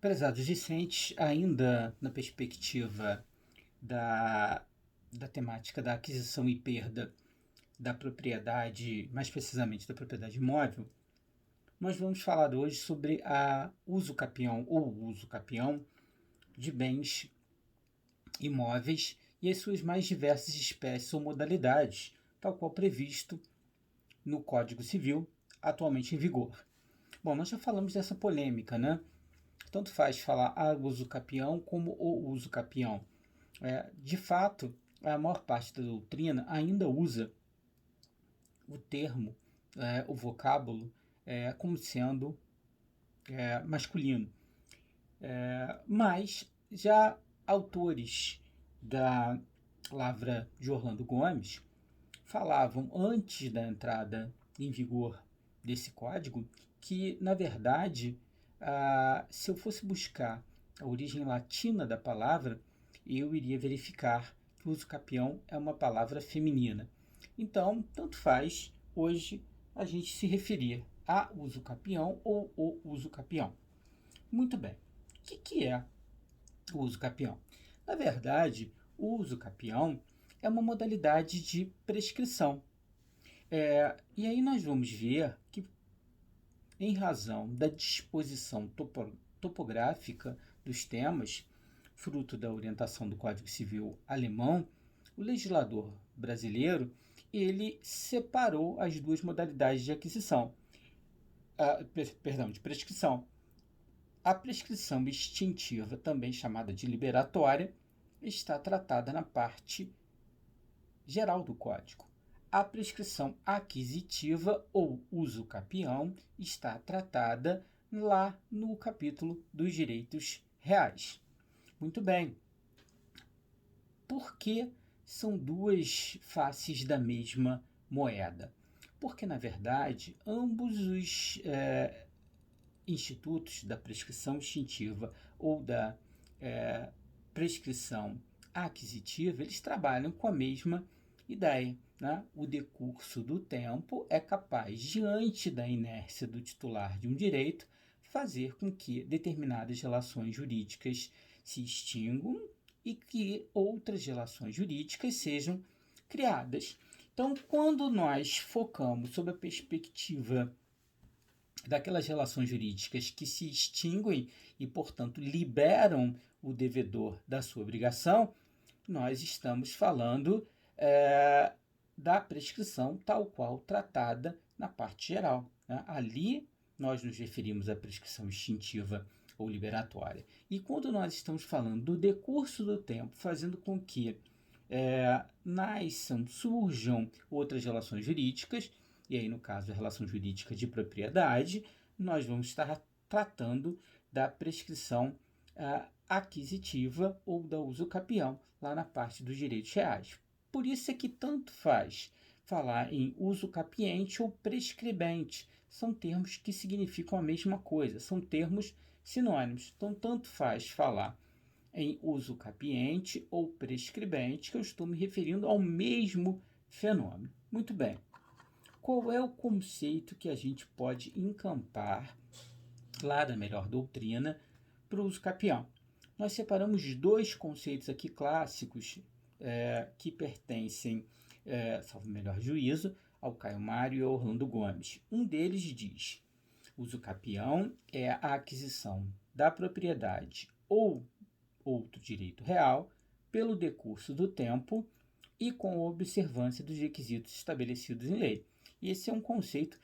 Prezados discentes, ainda na perspectiva da, da temática da aquisição e perda da propriedade, mais precisamente da propriedade imóvel, nós vamos falar hoje sobre a uso capião ou uso capião de bens imóveis e as suas mais diversas espécies ou modalidades, tal qual previsto no Código Civil atualmente em vigor. Bom, nós já falamos dessa polêmica, né? Tanto faz falar a uso capião como o uso capião. De fato, a maior parte da doutrina ainda usa o termo, o vocábulo, como sendo masculino. Mas já autores da Lavra de Orlando Gomes falavam, antes da entrada em vigor desse código, que, na verdade, se eu fosse buscar a origem latina da palavra, eu iria verificar que o uso capião é uma palavra feminina. Então, tanto faz hoje a gente se referir a uso capião ou o uso capião. Muito bem. O que é o uso capião? Na verdade, o uso capião é uma modalidade de prescrição. E aí nós vamos ver que, em razão da disposição topográfica dos temas, fruto da orientação do Código Civil alemão, o legislador brasileiro ele separou as duas modalidades de aquisição, de prescrição. A prescrição extintiva, também chamada de liberatória, está tratada na parte geral do Código. A prescrição aquisitiva ou uso capião está tratada lá no capítulo dos direitos reais. Muito bem. Por que são duas faces da mesma moeda? Porque, na verdade, ambos os institutos da prescrição extintiva ou da prescrição aquisitiva, eles trabalham com a mesma ideia. Né? O decurso do tempo é capaz, diante da inércia do titular de um direito, fazer com que determinadas relações jurídicas se extinguam e que outras relações jurídicas sejam criadas. Então, quando nós focamos sobre a perspectiva daquelas relações jurídicas que se extinguem e, portanto, liberam o devedor da sua obrigação, nós estamos falando da prescrição tal qual tratada na parte geral. Né? Ali nós nos referimos à prescrição extintiva ou liberatória. E quando nós estamos falando do decurso do tempo, fazendo com que nasçam, surjam outras relações jurídicas, e aí no caso a relação jurídica de propriedade, nós vamos estar tratando da prescrição aquisitiva ou da uso capião, lá na parte dos direitos reais. Por isso é que tanto faz falar em uso capiente ou prescribente. São termos que significam a mesma coisa, são termos sinônimos. Então, tanto faz falar em uso capiente ou prescribente, que eu estou me referindo ao mesmo fenômeno. Muito bem. Qual é o conceito que a gente pode encampar lá da melhor doutrina para o uso capião? Nós separamos dois conceitos aqui clássicos que pertencem, salvo melhor juízo, ao Caio Mário e ao Orlando Gomes. Um deles diz: uso capião é a aquisição da propriedade ou outro direito real pelo decurso do tempo e com a observância dos requisitos estabelecidos em lei. E esse é um conceito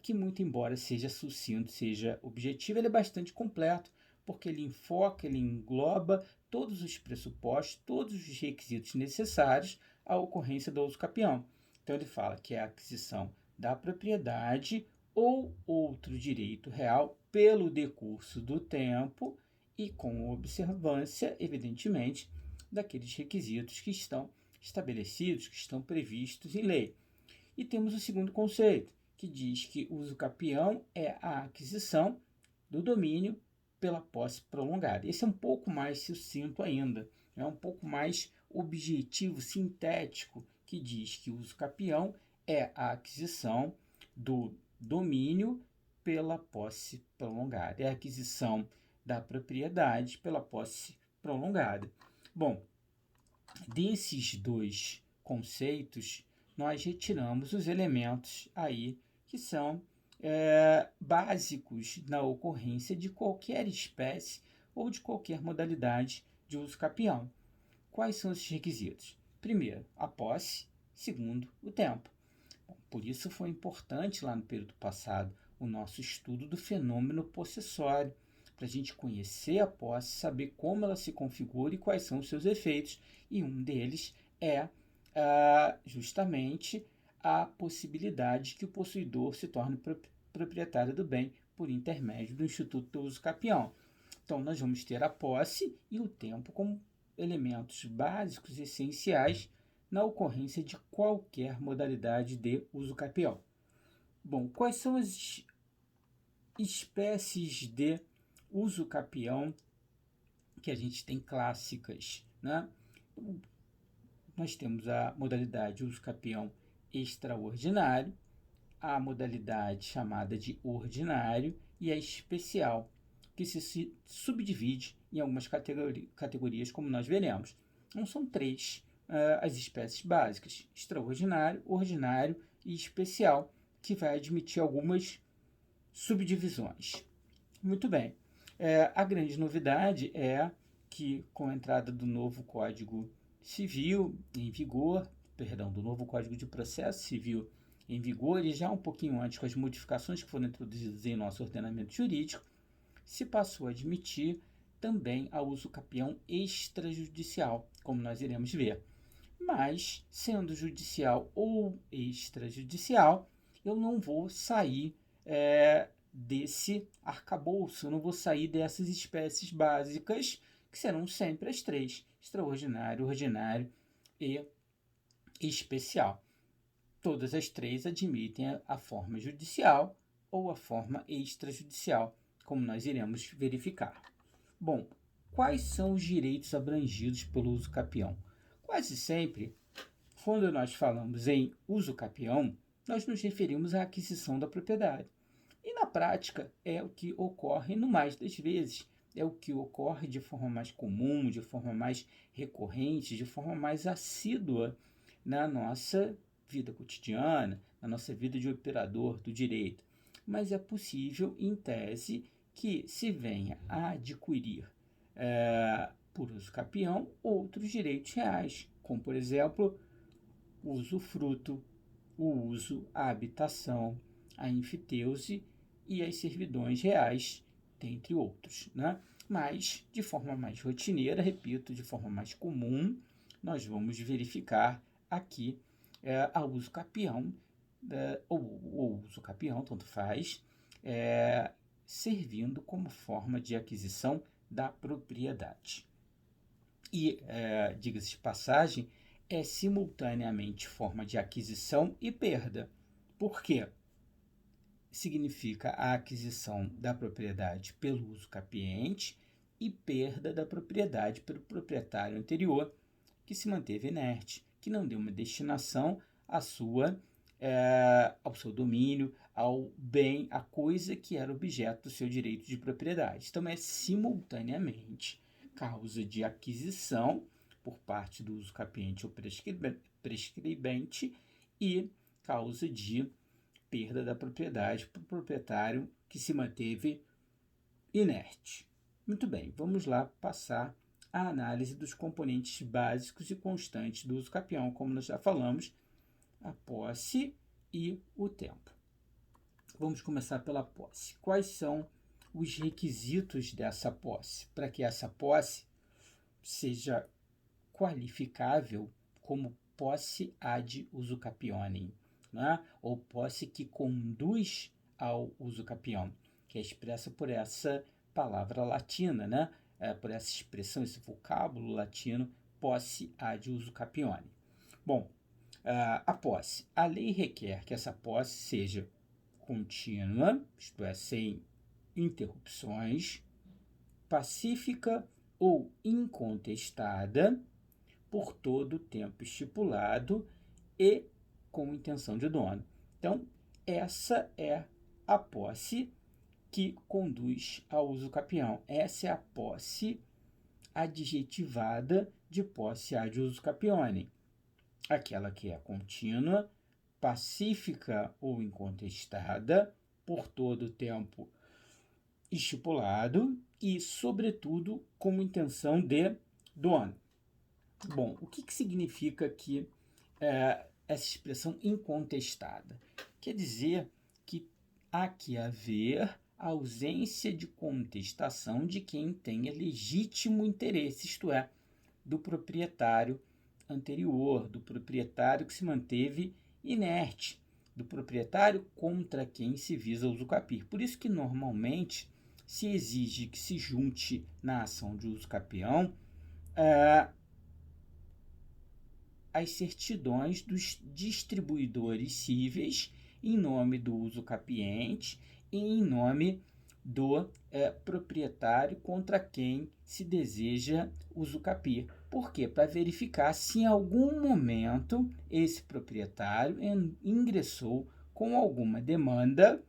que, muito embora seja sucinto, seja objetivo, ele é bastante completo, porque ele enfoca, ele engloba todos os pressupostos, todos os requisitos necessários à ocorrência do uso capião. Então ele fala que é a aquisição da propriedade ou outro direito real pelo decurso do tempo e com observância, evidentemente, daqueles requisitos que estão estabelecidos, que estão previstos em lei. E temos o segundo conceito, que diz que o uso capião é a aquisição do domínio pela posse prolongada. Esse é um pouco mais sucinto ainda, é um pouco mais objetivo, sintético, que diz que o uso capião é a aquisição do domínio pela posse prolongada. É a aquisição da propriedade pela posse prolongada. Bom, desses dois conceitos, nós retiramos os elementos aí que são básicos na ocorrência de qualquer espécie ou de qualquer modalidade de uso capião. Quais são esses requisitos? Primeiro, a posse. Segundo, o tempo. Bom, por isso foi importante lá no período passado o nosso estudo do fenômeno possessório, para a gente conhecer a posse, saber como ela se configura e quais são os seus efeitos. E um deles é justamente a possibilidade que o possuidor se torne proprietário do bem por intermédio do Instituto do Uso Capião. Então, nós vamos ter a posse e o tempo como elementos básicos e essenciais na ocorrência de qualquer modalidade de uso capião. Bom, quais são as espécies de uso capião que a gente tem clássicas, né? Nós temos a modalidade uso capião extraordinário, a modalidade chamada de ordinário e a especial, que se subdivide em algumas categorias, como nós veremos. Então, são três as espécies básicas: extraordinário, ordinário e especial, que vai admitir algumas subdivisões. Muito bem. A grande novidade é que, com a entrada do novo Código Civil em vigor, do novo Código de Processo Civil em vigor, e já um pouquinho antes, com as modificações que foram introduzidas em nosso ordenamento jurídico, se passou a admitir também a uso capião extrajudicial, como nós iremos ver. Mas, sendo judicial ou extrajudicial, eu não vou sair desse arcabouço, eu não vou sair dessas espécies básicas, que serão sempre as três: extraordinário, ordinário e especial. Todas as três admitem a forma judicial ou a forma extrajudicial, como nós iremos verificar. Bom, quais são os direitos abrangidos pelo uso capião? Quase sempre, quando nós falamos em uso capião, nós nos referimos à aquisição da propriedade. E na prática é o que ocorre no mais das vezes, é o que ocorre de forma mais comum, de forma mais recorrente, de forma mais assídua na nossa vida cotidiana, na nossa vida de operador do direito. Mas é possível, em tese, que se venha a adquirir por uso capião outros direitos reais, como, por exemplo, o usufruto, o uso, a habitação, a enfiteuse e as servidões reais, dentre outros, né? Mas, de forma mais rotineira, repito, de forma mais comum, nós vamos verificar aqui a uso capião, ou uso capião, tanto faz, servindo como forma de aquisição da propriedade. E, diga-se de passagem, é simultaneamente forma de aquisição e perda. Por quê? Significa a aquisição da propriedade pelo uso capiente e perda da propriedade pelo proprietário anterior, que se manteve inerte, que não deu uma destinação ao seu domínio, ao bem, à coisa que era objeto do seu direito de propriedade. Então, é simultaneamente causa de aquisição por parte do uso capiente ou prescribente e causa de perda da propriedade para o proprietário que se manteve inerte. Muito bem, vamos lá passar a análise dos componentes básicos e constantes do uso capião, como nós já falamos, a posse e o tempo. Vamos começar pela posse. Quais são os requisitos dessa posse? Para que essa posse seja qualificável como posse ad uso capionem, né? Ou posse que conduz ao uso capião, que é expressa por essa palavra latina, né? Por essa expressão, esse vocábulo latino, posse ad uso capione. Bom, a posse. A lei requer que essa posse seja contínua, isto é, sem interrupções, pacífica ou incontestada por todo o tempo estipulado e com intenção de dono. Então, essa é a posse que conduz ao uso capião. Essa é a posse adjetivada de posse ad uso capione, aquela que é contínua, pacífica ou incontestada por todo o tempo estipulado e, sobretudo, como intenção de dono. Bom, o que significa aqui essa expressão incontestada? Quer dizer que há que haver ausência de contestação de quem tenha legítimo interesse, isto é, do proprietário anterior, do proprietário que se manteve inerte, do proprietário contra quem se visa usucapir. Por isso que, normalmente, se exige que se junte na ação de usucapião as certidões dos distribuidores cíveis em nome do usucapiente e em nome do proprietário contra quem se deseja usucapir. Por quê? Para verificar se em algum momento esse proprietário ingressou com alguma demanda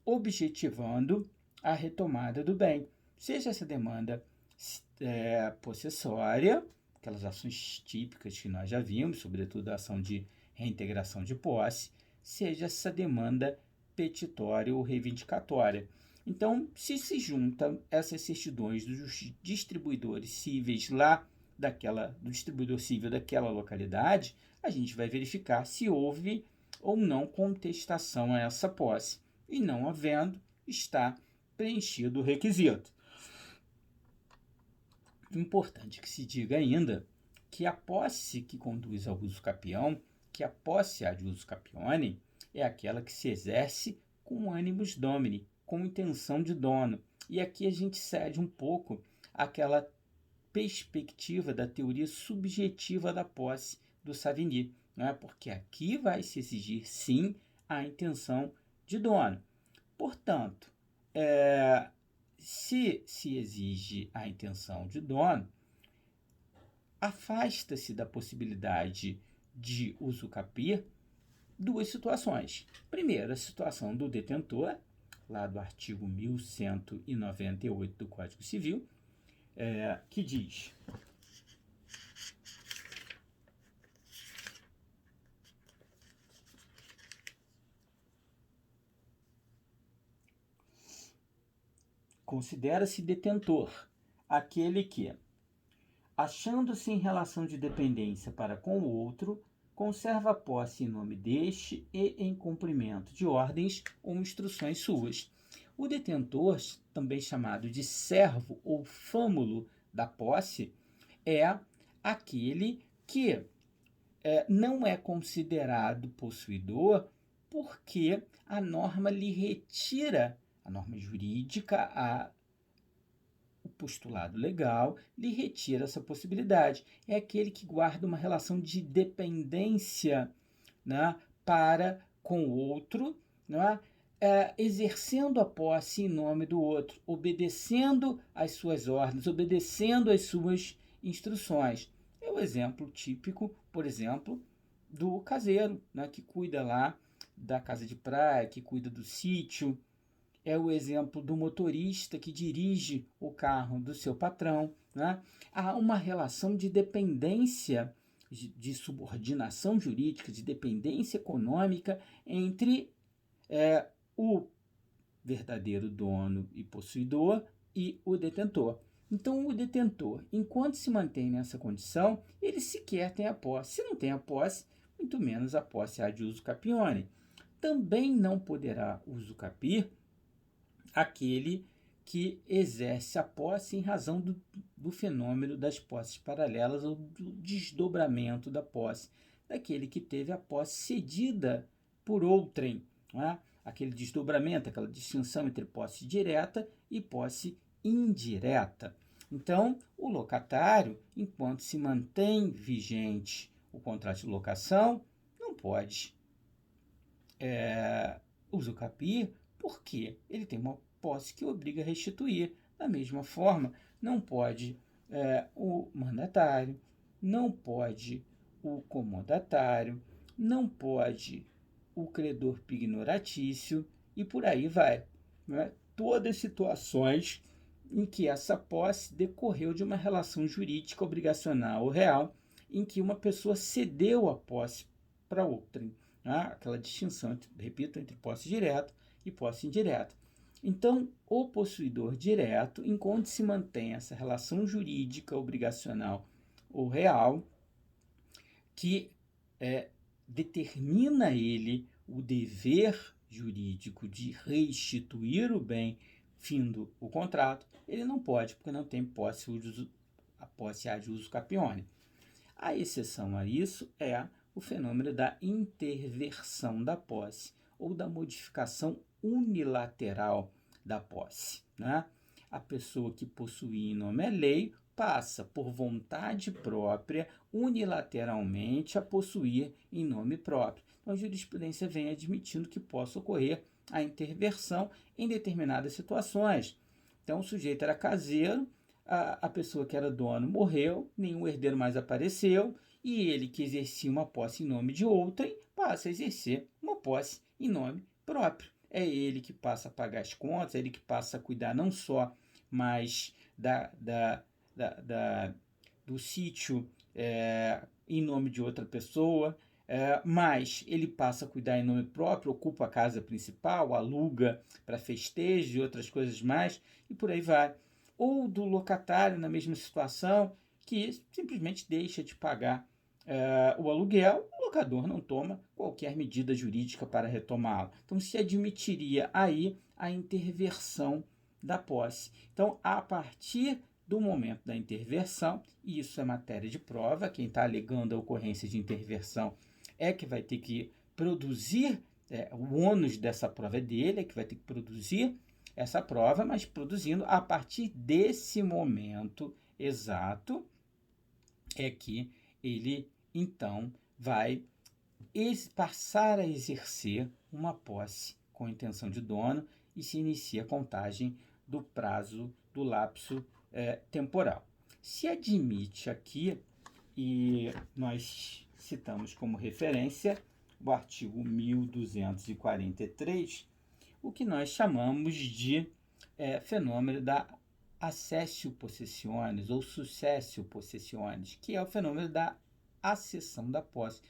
objetivando a retomada do bem. Seja essa demanda possessória, aquelas ações típicas que nós já vimos, sobretudo a ação de reintegração de posse, seja essa demanda petitória ou reivindicatória. Então, se juntam essas certidões dos distribuidores cíveis lá do distribuidor civil daquela localidade, a gente vai verificar se houve ou não contestação a essa posse. E não havendo, está preenchido o requisito. Importante que se diga ainda que a posse que conduz ao uso capião, que a posse ad uso capione, é aquela que se exerce com animus domini, com intenção de dono. E aqui a gente cede um pouco àquela perspectiva da teoria subjetiva da posse do Savigny, não é? Porque aqui vai se exigir, sim, a intenção de dono. Portanto, se exige a intenção de dono, afasta-se da possibilidade de usucapir duas situações. Primeiro, a situação do detentor, lá do artigo 1198 do Código Civil, que diz: considera-se detentor aquele que, achando-se em relação de dependência para com o outro, conserva a posse em nome deste e em cumprimento de ordens ou instruções suas. O detentor, também chamado de servo ou fâmulo da posse, é aquele que não é considerado possuidor porque a norma lhe retira, a norma jurídica, o postulado legal, lhe retira essa possibilidade. É aquele que guarda uma relação de dependência, né, para com o outro, né, exercendo a posse em nome do outro, obedecendo às suas ordens, obedecendo às suas instruções. É o exemplo típico, por exemplo, do caseiro, né, que cuida lá da casa de praia, que cuida do sítio. É o exemplo do motorista que dirige o carro do seu patrão, né? Há uma relação de dependência, de subordinação jurídica, de dependência econômica entre o verdadeiro dono e possuidor e o detentor. Então, o detentor, enquanto se mantém nessa condição, ele sequer tem a posse. Se não tem a posse, muito menos a posse ad uso capione. Também não poderá usucapir aquele que exerce a posse em razão do fenômeno das posses paralelas ou do desdobramento da posse, daquele que teve a posse cedida por outrem, né? Aquele desdobramento, aquela distinção entre posse direta e posse indireta. Então, o locatário, enquanto se mantém vigente o contrato de locação, não pode usucapir, porque ele tem uma posse que obriga a restituir. Da mesma forma, não pode o mandatário, não pode o comodatário, não pode o credor pignoratício e por aí vai, né? todas as situações em que essa posse decorreu de uma relação jurídica obrigacional ou real, em que uma pessoa cedeu a posse para outra. Aquela distinção, repito, entre posse direta e posse indireta. Então, o possuidor direto, enquanto se mantém essa relação jurídica obrigacional ou real, que determina ele o dever jurídico de restituir o bem findo o contrato, ele não pode, porque não tem a posse ad uso capione. A exceção a isso é o fenômeno da interversão da posse ou da modificação unilateral da posse. A pessoa que possui em nome alheio passa, por vontade própria, unilateralmente a possuir em nome próprio. Então, a jurisprudência vem admitindo que possa ocorrer a interversão em determinadas situações. Então, o sujeito era caseiro, a pessoa que era dono morreu, nenhum herdeiro mais apareceu, e ele que exercia uma posse em nome de outrem passa a exercer uma posse em nome próprio. É ele que passa a pagar as contas, é ele que passa a cuidar não só mais do sítio em nome de outra pessoa, mas ele passa a cuidar em nome próprio, ocupa a casa principal, aluga para festejo e outras coisas mais, e por aí vai. Ou do locatário na mesma situação, que simplesmente deixa de pagar o aluguel, o locador não toma qualquer medida jurídica para retomá-lo. Então, se admitiria aí a interversão da posse. Então, a partir do momento da interversão, e isso é matéria de prova, quem está alegando a ocorrência de interversão é que vai ter que produzir, o ônus dessa prova é dele, é que vai ter que produzir essa prova, mas produzindo a partir desse momento exato é que ele então vai passar a exercer uma posse com intenção de dono e se inicia a contagem do prazo do lapso temporal. Se admite aqui, e nós citamos como referência o artigo 1243, o que nós chamamos de fenômeno da accessio possessionis ou successio possessionis, que é o fenômeno da acessão da posse,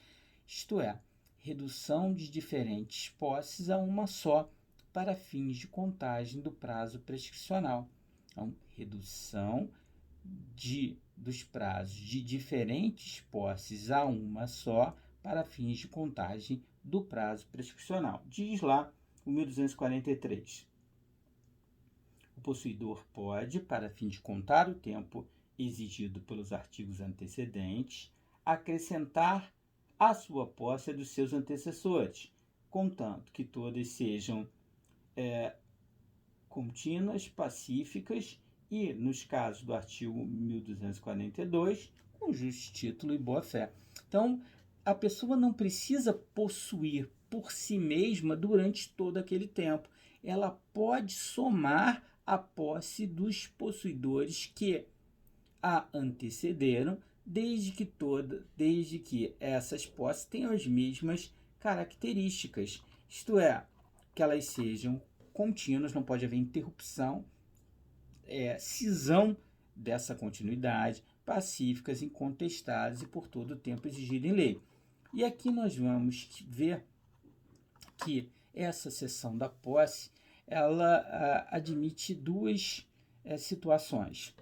isto é, redução de diferentes posses a uma só para fins de contagem do prazo prescricional. Então, redução dos prazos de diferentes posses a uma só para fins de contagem do prazo prescricional. Diz lá o 1243. O possuidor pode, para fim de contar o tempo exigido pelos artigos antecedentes, acrescentar à sua posse dos seus antecessores, contanto que todas sejam contínuas, pacíficas e, nos casos do artigo 1242, com justo título e boa-fé. Então, a pessoa não precisa possuir por si mesma durante todo aquele tempo. Ela pode somar a posse dos possuidores que a antecederam, desde que essas posses tenham as mesmas características, isto é, que elas sejam contínuas, não pode haver interrupção, cisão dessa continuidade, pacíficas, incontestadas e por todo o tempo exigidas em lei. E aqui nós vamos ver que essa cessão da posse, ela admite duas situações.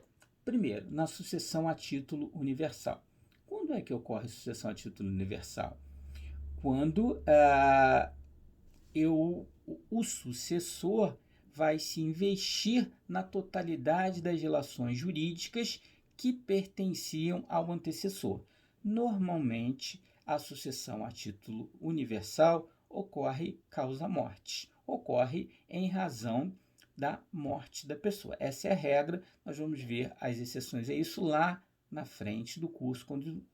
Primeiro, na sucessão a título universal. Quando é que ocorre a sucessão a título universal? Quando o sucessor vai se investir na totalidade das relações jurídicas que pertenciam ao antecessor. Normalmente, a sucessão a título universal ocorre causa-morte, ocorre em razão da morte da pessoa. Essa é a regra, nós vamos ver as exceções a isso lá na frente do curso, quando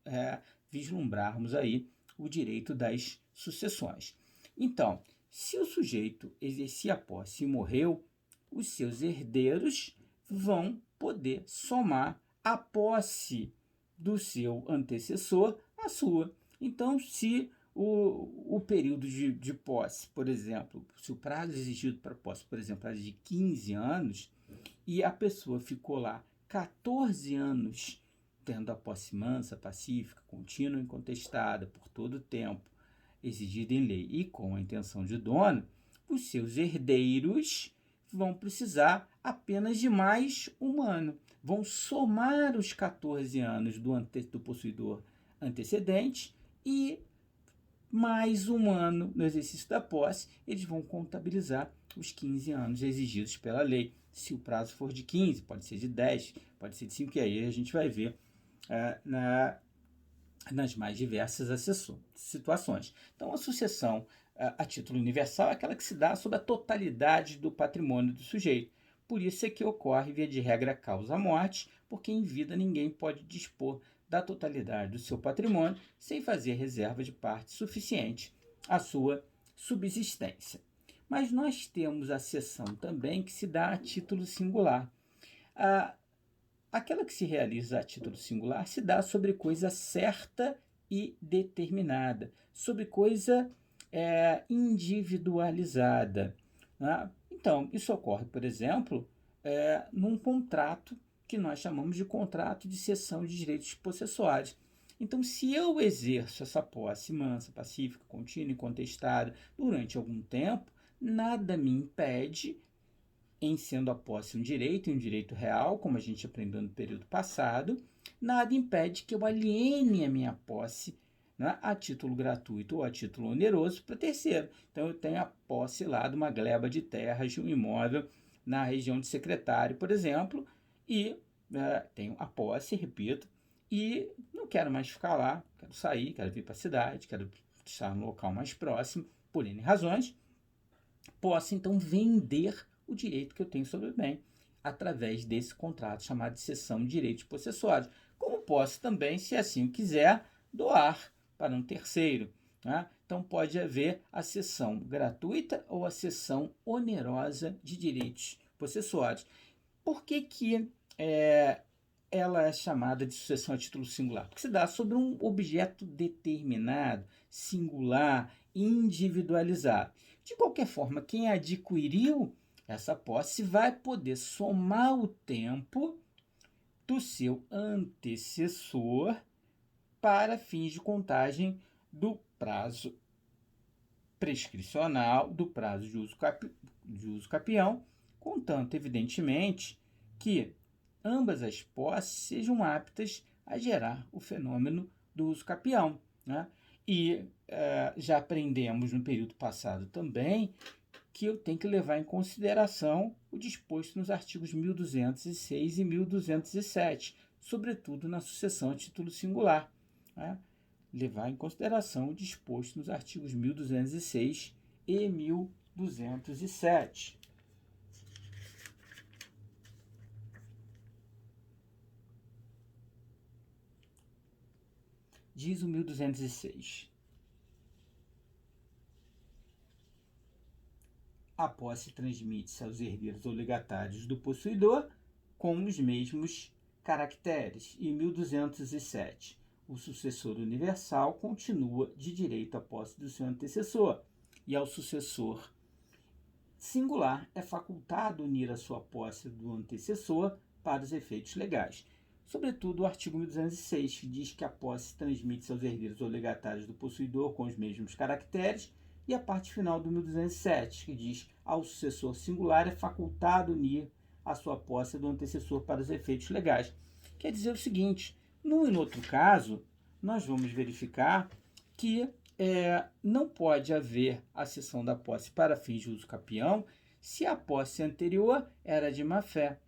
vislumbrarmos aí o direito das sucessões. Então, se o sujeito exercia a posse e morreu, os seus herdeiros vão poder somar a posse do seu antecessor à sua. Então, se o período de posse, por exemplo, se o prazo exigido para posse, por exemplo, é de 15 anos, e a pessoa ficou lá 14 anos tendo a posse mansa, pacífica, contínua e incontestada por todo o tempo, exigida em lei e com a intenção de dono, os seus herdeiros vão precisar apenas de mais um ano. Vão somar os 14 anos do possuidor antecedente e mais um ano no exercício da posse, eles vão contabilizar os 15 anos exigidos pela lei. Se o prazo for de 15, pode ser de 10, pode ser de 5, e aí a gente vai ver nas mais diversas situações. Então, a sucessão a título universal é aquela que se dá sobre a totalidade do patrimônio do sujeito. Por isso é que ocorre, via de regra, causa-morte, porque em vida ninguém pode dispor da totalidade do seu patrimônio sem fazer reserva de parte suficiente à sua subsistência. Mas nós temos a cessão também que se dá a título singular. Aquela que se realiza a título singular se dá sobre coisa certa e determinada, sobre coisa individualizada. Né? Então, isso ocorre, por exemplo, num contrato que nós chamamos de contrato de cessão de direitos possessuários. Então, se eu exerço essa posse mansa, pacífica, contínua e contestada durante algum tempo, nada me impede, em sendo a posse um direito real, como a gente aprendeu no período passado, nada impede que eu aliene a minha posse, né, a título gratuito ou a título oneroso para terceiro. Então, eu tenho a posse lá de uma gleba de terras, de um imóvel na região de Secretário, por exemplo, e tenho a posse, repito, e não quero mais ficar lá, quero sair, quero vir para a cidade, quero estar no local mais próximo, por N razões, posso então vender o direito que eu tenho sobre o bem através desse contrato chamado de cessão de direitos possessórios. Como posso também, se assim quiser, doar para um terceiro. Né? Então pode haver a cessão gratuita ou a cessão onerosa de direitos possessórios. Por que ela é chamada de sucessão a título singular? Porque se dá sobre um objeto determinado, singular, individualizado. De qualquer forma, quem adquiriu essa posse vai poder somar o tempo do seu antecessor para fins de contagem do prazo prescricional, do prazo de uso capião, contanto, evidentemente, que ambas as posses sejam aptas a gerar o fenômeno do uso capião. Né? E já aprendemos no período passado também que eu tenho que levar em consideração o disposto nos artigos 1206 e 1207, sobretudo na sucessão a título singular. Né? Levar em consideração o disposto nos artigos 1206 e 1207. Diz o 1206. A posse transmite-se aos herdeiros ou legatários do possuidor com os mesmos caracteres. E 1207. O sucessor universal continua de direito à posse do seu antecessor. E ao sucessor singular é facultado unir a sua posse do antecessor para os efeitos legais. Sobretudo o artigo 1206, que diz que a posse transmite-se aos herdeiros ou legatários do possuidor com os mesmos caracteres, e a parte final do 1207, que diz ao sucessor singular é facultado unir a sua posse do antecessor para os efeitos legais. Quer dizer o seguinte, num e no outro caso, nós vamos verificar que não pode haver a cessão da posse para fins de uso capião se a posse anterior era de má-fé.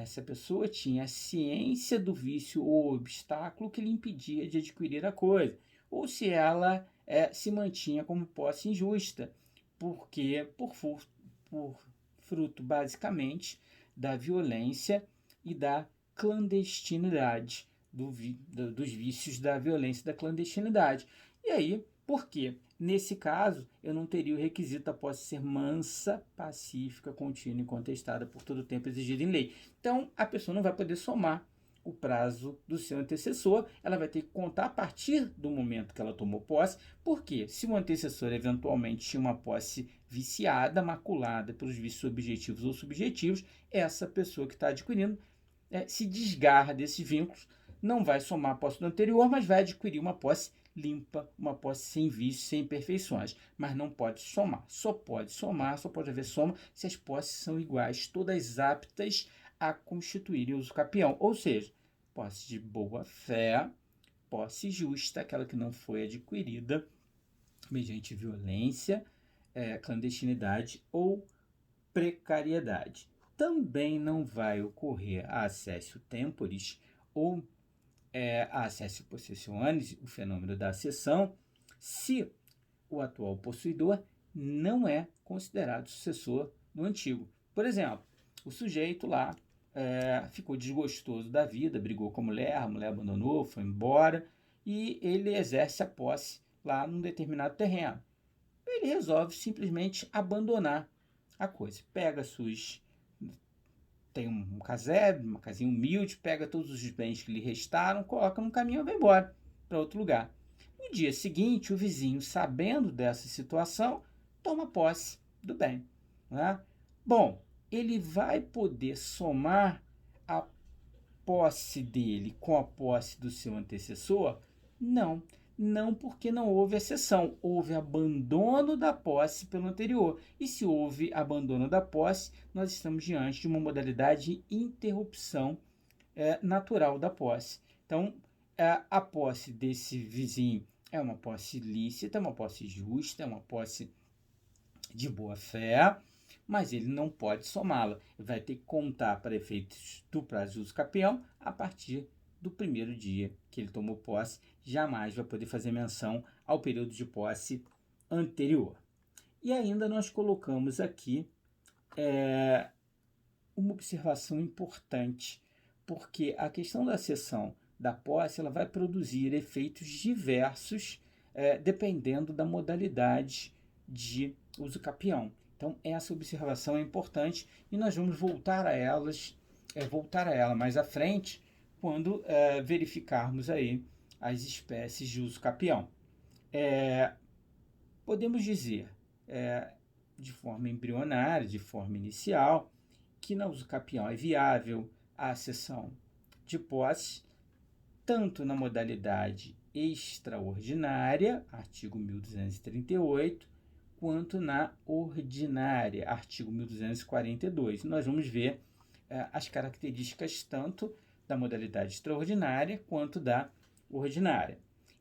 Se a pessoa tinha ciência do vício ou obstáculo que lhe impedia de adquirir a coisa, ou se ela se mantinha como posse injusta, porque por fruto basicamente da violência e da clandestinidade, dos vícios da violência e da clandestinidade. E aí, por quê? Nesse caso, eu não teria o requisito da posse ser mansa, pacífica, contínua e contestada por todo o tempo exigido em lei. Então, a pessoa não vai poder somar o prazo do seu antecessor, ela vai ter que contar a partir do momento que ela tomou posse, porque se o antecessor eventualmente tinha uma posse viciada, maculada pelos vícios objetivos ou subjetivos, essa pessoa que está adquirindo se desgarra desses vínculos, não vai somar a posse do anterior, mas vai adquirir uma posse limpa, uma posse sem vícios, sem imperfeições, mas não pode somar. Só pode haver soma se as posses são iguais, todas aptas a constituírem uso capião, ou seja, posse de boa fé, posse justa, aquela que não foi adquirida mediante violência, clandestinidade ou precariedade. Também não vai ocorrer a acessio temporis ou a acessio possessionis, o fenômeno da acessão, se o atual possuidor não é considerado sucessor do antigo. Por exemplo, o sujeito lá ficou desgostoso da vida, brigou com a mulher abandonou, foi embora, e ele exerce a posse lá num determinado terreno. Ele resolve simplesmente abandonar a coisa. Pega tem um casebre, uma casinha humilde, pega todos os bens que lhe restaram, coloca no caminho e vai embora para outro lugar. No dia seguinte, o vizinho, sabendo dessa situação, toma posse do bem. Né? Bom, ele vai poder somar a posse dele com a posse do seu antecessor? Não. Não, porque não houve exceção, houve abandono da posse pelo anterior. E se houve abandono da posse, nós estamos diante de uma modalidade de interrupção natural da posse. Então, a posse desse vizinho é uma posse lícita, é uma posse justa, é uma posse de boa fé, mas ele não pode somá-la. Ele vai ter que contar para efeitos do prazo de uso capião a partir do primeiro dia que ele tomou posse, jamais vai poder fazer menção ao período de posse anterior. E ainda nós colocamos aqui uma observação importante, porque a questão da cessão da posse ela vai produzir efeitos diversos dependendo da modalidade de uso capião. Então, essa observação é importante e nós vamos voltar a ela mais à frente, quando verificarmos aí as espécies de uso capião. Podemos dizer, de forma embrionária, de forma inicial, que na uso capião é viável a cessão de posse, tanto na modalidade extraordinária, artigo 1238, quanto na ordinária, artigo 1242. Nós vamos ver as características tanto da modalidade extraordinária quanto da ordinária.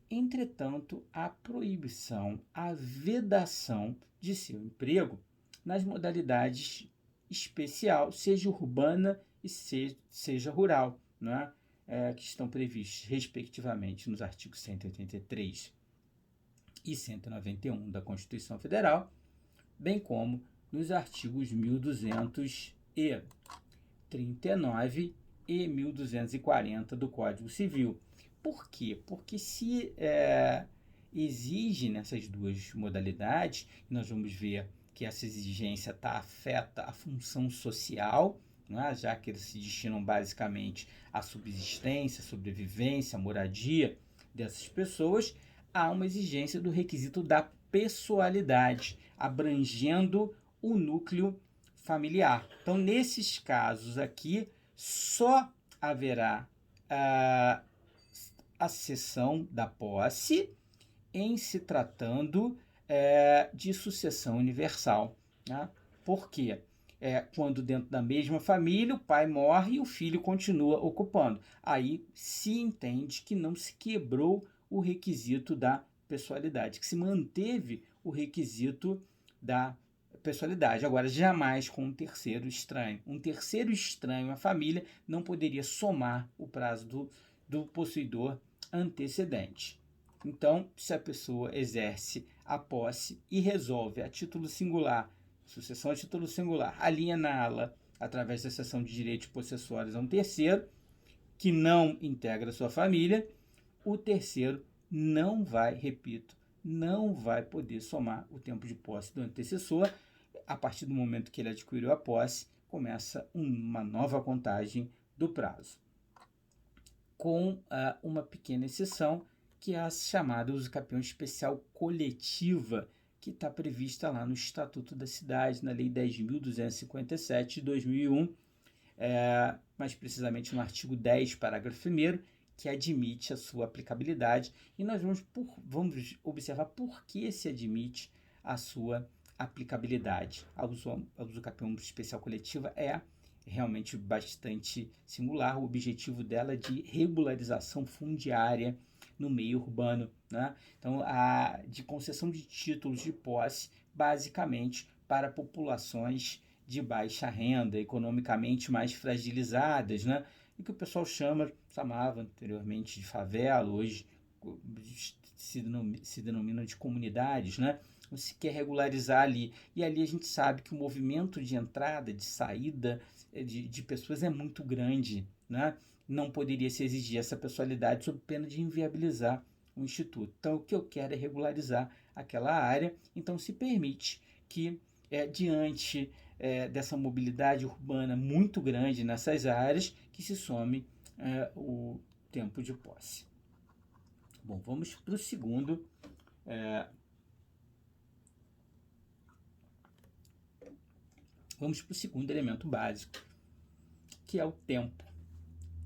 Entretanto, a proibição, a vedação de seu emprego nas modalidades especial, seja urbana e seja rural, né? Que estão previstos, respectivamente, nos artigos 183 e 191 da Constituição Federal, bem como nos artigos 1239 e 1240 do Código Civil. Por quê? Porque se exige nessas duas modalidades, nós vamos ver que essa exigência afeta a função social, né, já que eles se destinam basicamente à subsistência, sobrevivência, moradia dessas pessoas, há uma exigência do requisito da pessoalidade, abrangendo o núcleo familiar. Então, nesses casos aqui, só haverá a cessão da posse em se tratando de sucessão universal. Né? Por quê? Quando dentro da mesma família o pai morre e o filho continua ocupando. Aí se entende que não se quebrou o requisito da pessoalidade, que se manteve o requisito da pessoalidade. Agora, jamais com um terceiro estranho. Um terceiro estranho à família não poderia somar o prazo do possuidor antecedente. Então, se a pessoa exerce a posse e resolve a título singular, sucessão a título singular, aliená-la através da cessão de direitos possessórios a um terceiro, que não integra a sua família, o terceiro não vai poder somar o tempo de posse do antecessor. A partir do momento que ele adquiriu a posse, começa uma nova contagem do prazo. com uma pequena exceção, que é a chamada usucapião especial coletiva, que está prevista lá no Estatuto da Cidade, na Lei 10.257 de 2001, mais precisamente no artigo 10, parágrafo 1º, que admite a sua aplicabilidade. E nós vamos observar por que se admite a sua aplicabilidade. A usucapião especial coletiva é realmente bastante singular. O objetivo dela é de regularização fundiária no meio urbano, né? Então, de concessão de títulos de posse, basicamente para populações de baixa renda, economicamente mais fragilizadas, né? E que o pessoal chamava anteriormente de favela, hoje se denomina de comunidades, né? Se quer regularizar ali. E ali a gente sabe que o movimento de entrada, de saída de pessoas é muito grande, né? Não poderia se exigir essa pessoalidade sob pena de inviabilizar o Instituto. Então, o que eu quero é regularizar aquela área. Então, se permite que, diante dessa mobilidade urbana muito grande nessas áreas, que se some o tempo de posse. Bom, vamos para o segundo. Vamos para o segundo elemento básico, que é o tempo.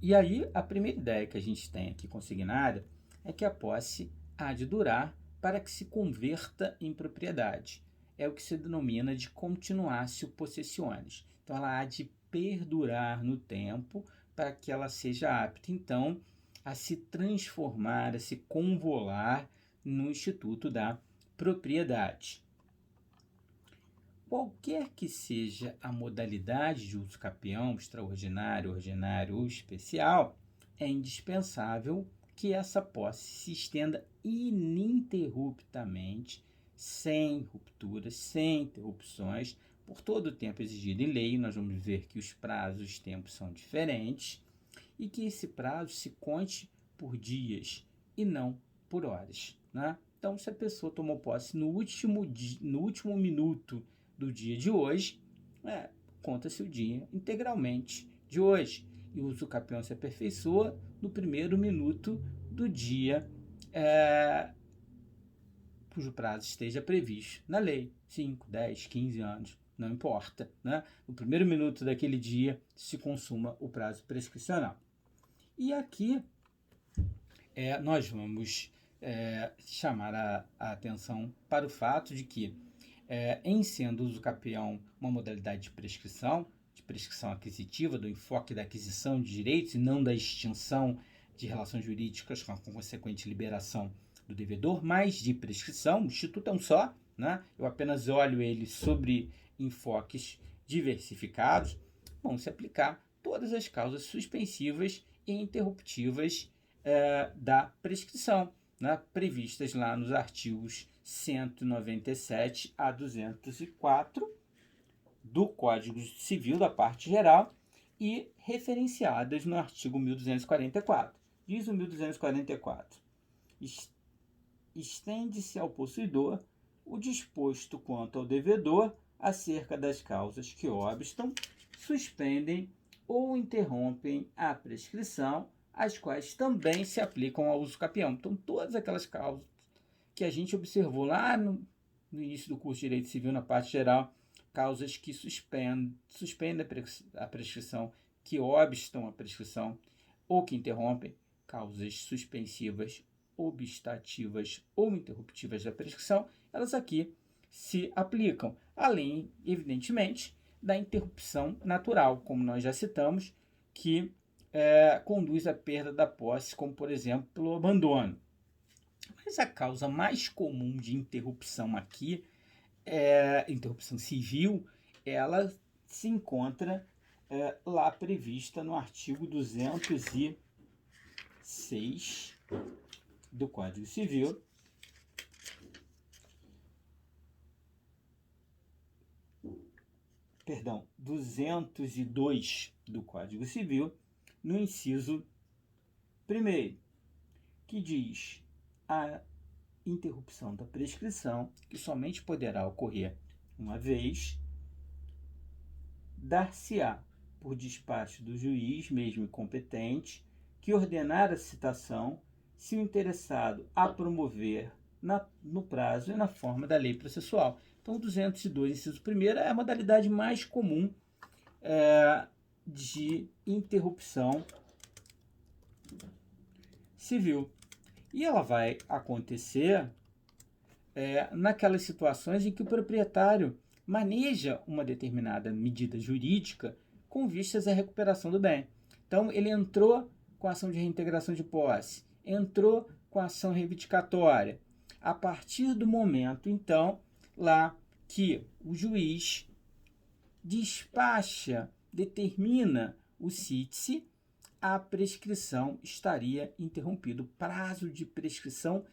E aí, a primeira ideia que a gente tem aqui consignada é que a posse há de durar para que se converta em propriedade. É o que se denomina de continuatio possessionis. Então, ela há de perdurar no tempo para que ela seja apta, então, a se transformar, a se convolar no instituto da propriedade. Qualquer que seja a modalidade de usucapião, extraordinário, ordinário ou especial, é indispensável que essa posse se estenda ininterruptamente, sem rupturas, sem interrupções, por todo o tempo exigido em lei. Nós vamos ver que os prazos, os tempos são diferentes, e que esse prazo se conte por dias e não por horas, né? Então, se a pessoa tomou posse no último minuto do dia de hoje, conta-se o dia integralmente de hoje. E o usucapião se aperfeiçoa no primeiro minuto do dia cujo prazo esteja previsto na lei. 5, 10, 15 anos, não importa, né? No primeiro minuto daquele dia se consuma o prazo prescricional. E aqui nós vamos chamar a atenção para o fato de que, em sendo o usucapião uma modalidade de prescrição aquisitiva, do enfoque da aquisição de direitos e não da extinção de relações jurídicas com a consequente liberação do devedor, mas de prescrição, o instituto é um só, né? Eu apenas olho ele sobre enfoques diversificados, vão se aplicar todas as causas suspensivas e interruptivas da prescrição, né, previstas lá nos artigos 197 a 204 do Código Civil da parte geral e referenciadas no artigo 1244. Diz o 1244: estende-se ao possuidor o disposto quanto ao devedor acerca das causas que obstam, suspendem ou interrompem a prescrição, as quais também se aplicam ao usucapião. Então, todas aquelas causas que a gente observou lá no início do curso de Direito Civil, na parte geral, causas que suspendem a prescrição, que obstam a prescrição ou que interrompem, causas suspensivas, obstativas ou interruptivas da prescrição, elas aqui se aplicam, além, evidentemente, da interrupção natural, como nós já citamos, que conduz à perda da posse, como, por exemplo, pelo abandono. Mas a causa mais comum de interrupção aqui, interrupção civil, ela se encontra lá prevista no artigo 206 do Código Civil, perdão, 202 do Código Civil, no inciso 1º, que diz: a interrupção da prescrição, que somente poderá ocorrer uma vez, dar-se-á por despacho do juiz, mesmo incompetente, que ordenar a citação se o interessado a promover no prazo e na forma da lei processual. Então, o 202, inciso 1º, é a modalidade mais comum de interrupção civil. E ela vai acontecer naquelas situações em que o proprietário maneja uma determinada medida jurídica com vistas à recuperação do bem. Então, ele entrou com a ação de reintegração de posse, entrou com a ação reivindicatória. A partir do momento, então, lá que o juiz despacha, determina o cítice, a prescrição estaria interrompida. O prazo de prescrição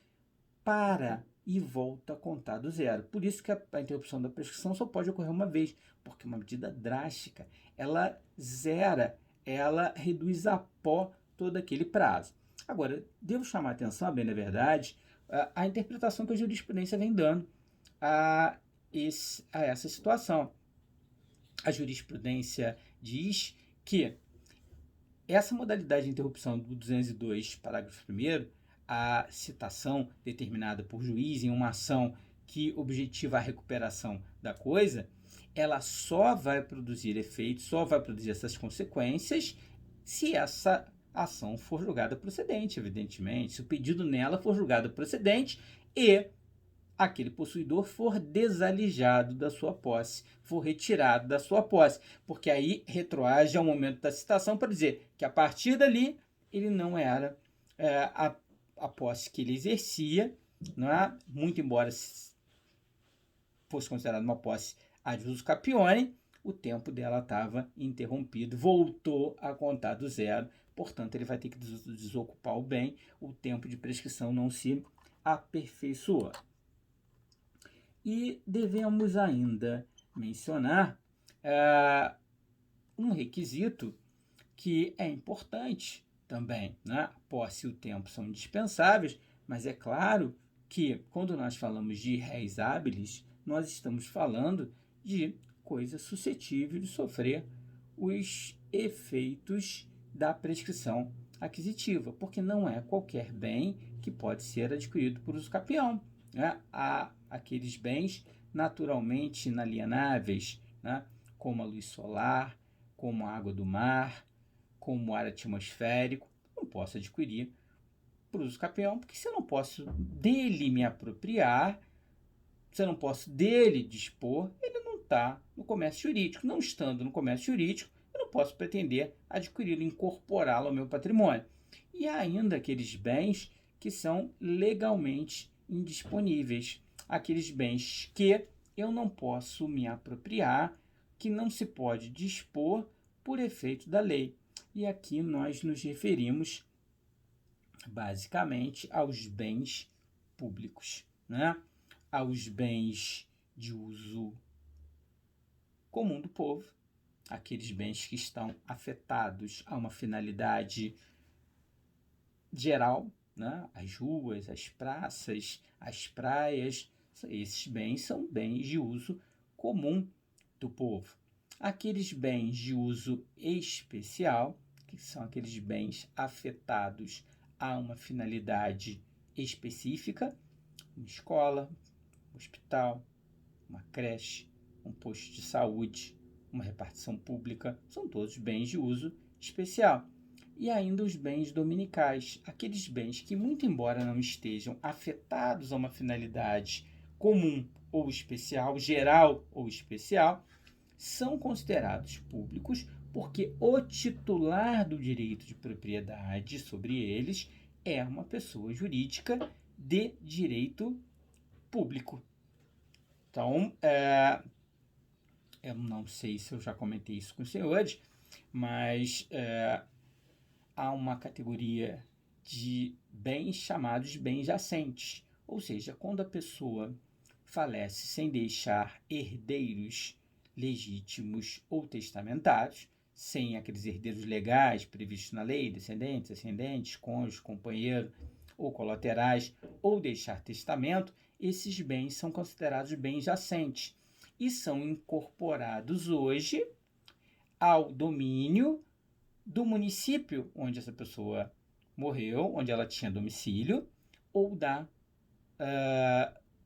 para e volta a contar do zero. Por isso que a interrupção da prescrição só pode ocorrer uma vez, porque é uma medida drástica. Ela zera, ela reduz a pó todo aquele prazo. Agora, devo chamar a atenção, a bem da verdade, a interpretação que a jurisprudência vem dando a essa situação. A jurisprudência diz que essa modalidade de interrupção do 202, parágrafo 1º, a citação determinada por juiz em uma ação que objetiva a recuperação da coisa, ela só vai produzir efeitos, só vai produzir essas consequências se essa ação for julgada procedente, evidentemente. Se o pedido nela for julgado procedente e aquele possuidor for desalijado da sua posse, for retirado da sua posse, porque aí retroage ao momento da citação para dizer que a partir dali ele não era a posse que ele exercia, não é? Muito embora fosse considerada uma posse ad uso capione, o tempo dela estava interrompido, voltou a contar do zero, portanto ele vai ter que desocupar o bem, o tempo de prescrição não se aperfeiçoou. E devemos ainda mencionar um requisito que é importante também, né? A posse e o tempo são indispensáveis, mas é claro que quando nós falamos de res habilis, nós estamos falando de coisa suscetível de sofrer os efeitos da prescrição aquisitiva, porque não é qualquer bem que pode ser adquirido por uso capião, né? Há aqueles bens naturalmente inalienáveis, né? Como a luz solar, como a água do mar, como o ar atmosférico. Não posso adquirir por uso capião, porque se eu não posso dele me apropriar, se eu não posso dele dispor, ele não está no comércio jurídico. Não estando no comércio jurídico, eu não posso pretender adquiri-lo, incorporá-lo ao meu patrimônio. E há ainda aqueles bens que são legalmente indisponíveis, aqueles bens que eu não posso me apropriar, que não se pode dispor por efeito da lei. E aqui nós nos referimos basicamente aos bens públicos, né? Aos bens de uso comum do povo, aqueles bens que estão afetados a uma finalidade geral, né? As ruas, as praças, as praias, esses bens são bens de uso comum do povo. Aqueles bens de uso especial, que são aqueles bens afetados a uma finalidade específica, uma escola, um hospital, uma creche, um posto de saúde, uma repartição pública, são todos bens de uso especial. E ainda os bens dominicais, aqueles bens que, muito embora não estejam afetados a uma finalidade comum ou especial, geral ou especial, são considerados públicos porque o titular do direito de propriedade sobre eles é uma pessoa jurídica de direito público. Então, eu não sei se eu já comentei isso com os senhores, mas há uma categoria de bens chamados bens jacentes, ou seja, quando a pessoa falece sem deixar herdeiros legítimos ou testamentários, sem aqueles herdeiros legais previstos na lei, descendentes, ascendentes, cônjuge, companheiro ou colaterais, ou deixar testamento, esses bens são considerados bens jacentes e são incorporados hoje ao domínio do município onde essa pessoa morreu, onde ela tinha domicílio, ou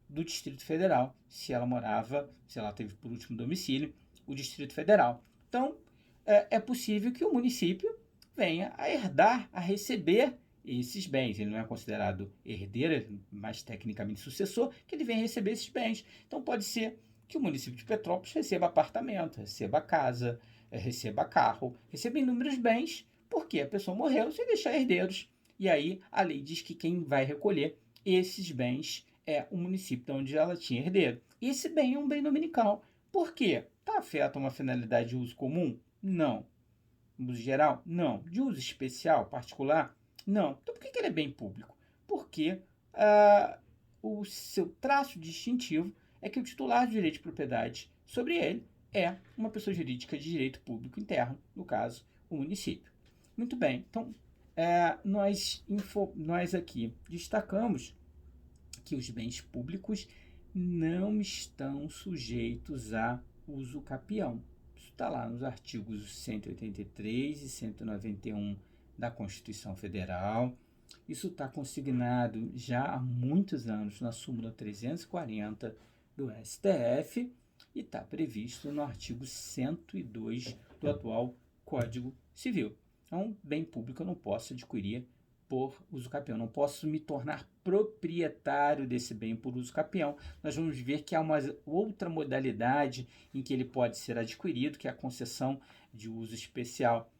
do Distrito Federal, se ela teve por último domicílio o Distrito Federal. Então, é possível que o município venha a herdar, a receber esses bens. Ele não é considerado herdeiro, mas tecnicamente sucessor, que ele venha receber esses bens. Então, pode ser que o município de Petrópolis receba apartamento, receba casa, receba carro, receba inúmeros bens, porque a pessoa morreu sem deixar herdeiros. E aí a lei diz que quem vai recolher esses bens é o município onde ela tinha herdeiro. E esse bem é um bem dominical. Por quê? Está afeto a uma finalidade de uso comum? Não. De uso geral? Não. De uso especial, particular? Não. Então por que ele é bem público? Porque o seu traço distintivo é que o titular de direito de propriedade sobre ele é uma pessoa jurídica de direito público interno, no caso, o município. Muito bem, então nós aqui destacamos que os bens públicos não estão sujeitos a uso capião. Isso está lá nos artigos 183 e 191 da Constituição Federal. Isso está consignado já há muitos anos na súmula 340 do STF e está previsto no artigo 102 do atual Código Civil. Então, bem público eu não posso adquirir por uso capião, não posso me tornar proprietário desse bem por uso capião. Nós vamos ver que há uma outra modalidade em que ele pode ser adquirido, que é a concessão de uso especial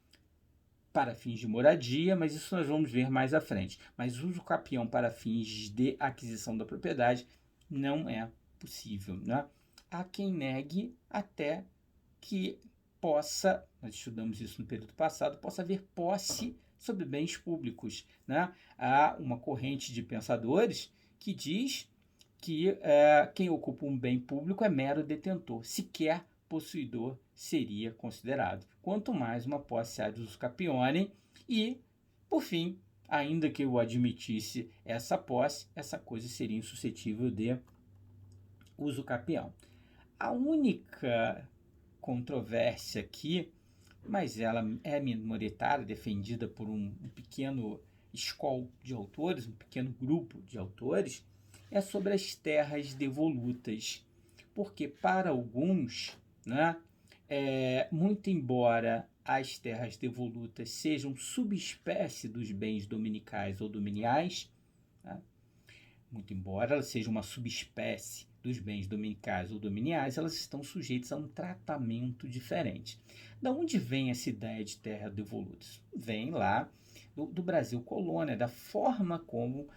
para fins de moradia, mas isso nós vamos ver mais à frente. Mas uso capião para fins de aquisição da propriedade não é possível, né? Há quem negue até que possa, nós estudamos isso no período passado, possa haver posse sobre bens públicos, né? Há uma corrente de pensadores que diz que quem ocupa um bem público é mero detentor, sequer possuidor seria considerado. Quanto mais uma posse ad usus capione e, por fim, ainda que eu admitisse essa posse, essa coisa seria insuscetível de uso capião. A única controvérsia aqui, mas ela é minoritária, defendida por um pequeno escol de autores, um pequeno grupo de autores, é sobre as terras devolutas. Porque para alguns, né, muito embora as terras devolutas sejam subespécie dos bens dominicais ou dominiais, né, muito embora elas sejam uma subespécie dos bens dominicais ou dominiais, elas estão sujeitas a um tratamento diferente. Da onde vem essa ideia de terra devoluta? Vem lá do Brasil colônia, da forma como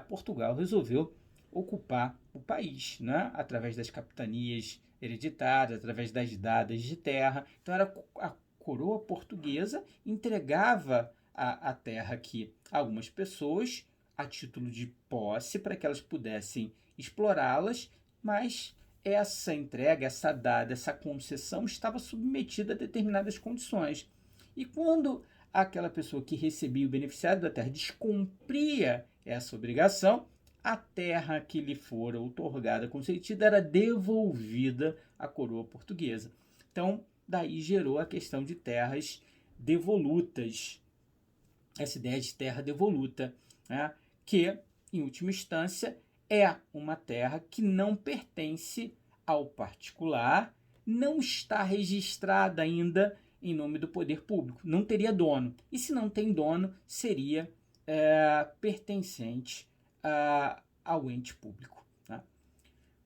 Portugal resolveu ocupar o país, né? Através das capitanias hereditárias, através das dadas de terra. Então era a coroa portuguesa entregava a terra aqui a algumas pessoas a título de posse para que elas pudessem explorá-las, mas essa entrega, essa dada, essa concessão estava submetida a determinadas condições. E quando aquela pessoa que recebia o beneficiário da terra descumpria essa obrigação, a terra que lhe fora outorgada, concedida, era devolvida à coroa portuguesa. Então, daí gerou a questão de terras devolutas, essa ideia de terra devoluta, né? Que, em última instância, é uma terra que não pertence ao particular, não está registrada ainda em nome do poder público, não teria dono. E se não tem dono, seria pertencente ao ente público. Tá?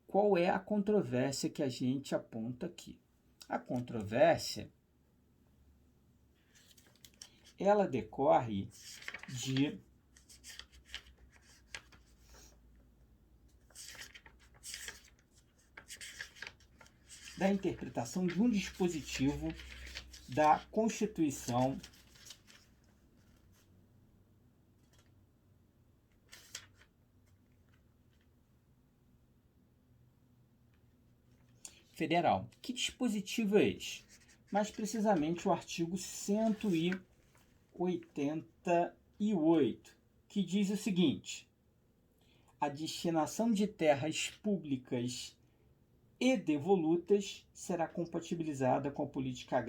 Qual é a controvérsia que a gente aponta aqui? A controvérsia, ela decorre da interpretação de um dispositivo da Constituição Federal. Que dispositivo é este? Mais precisamente o artigo 188, que diz o seguinte: a destinação de terras públicas e devolutas será compatibilizada com a política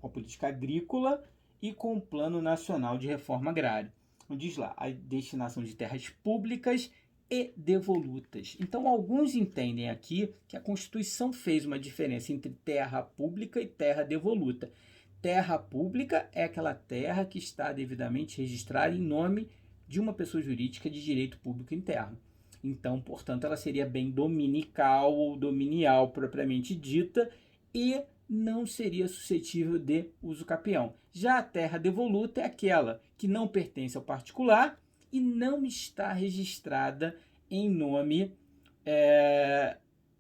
com a política agrícola e com o Plano Nacional de Reforma Agrária. Diz lá, a destinação de terras públicas e devolutas. Então, alguns entendem aqui que a Constituição fez uma diferença entre terra pública e terra devoluta. Terra pública é aquela terra que está devidamente registrada em nome de uma pessoa jurídica de direito público interno. Então, portanto, ela seria bem dominical ou dominial propriamente dita e não seria suscetível de uso capião. Já a terra devoluta é aquela que não pertence ao particular e não está registrada em nome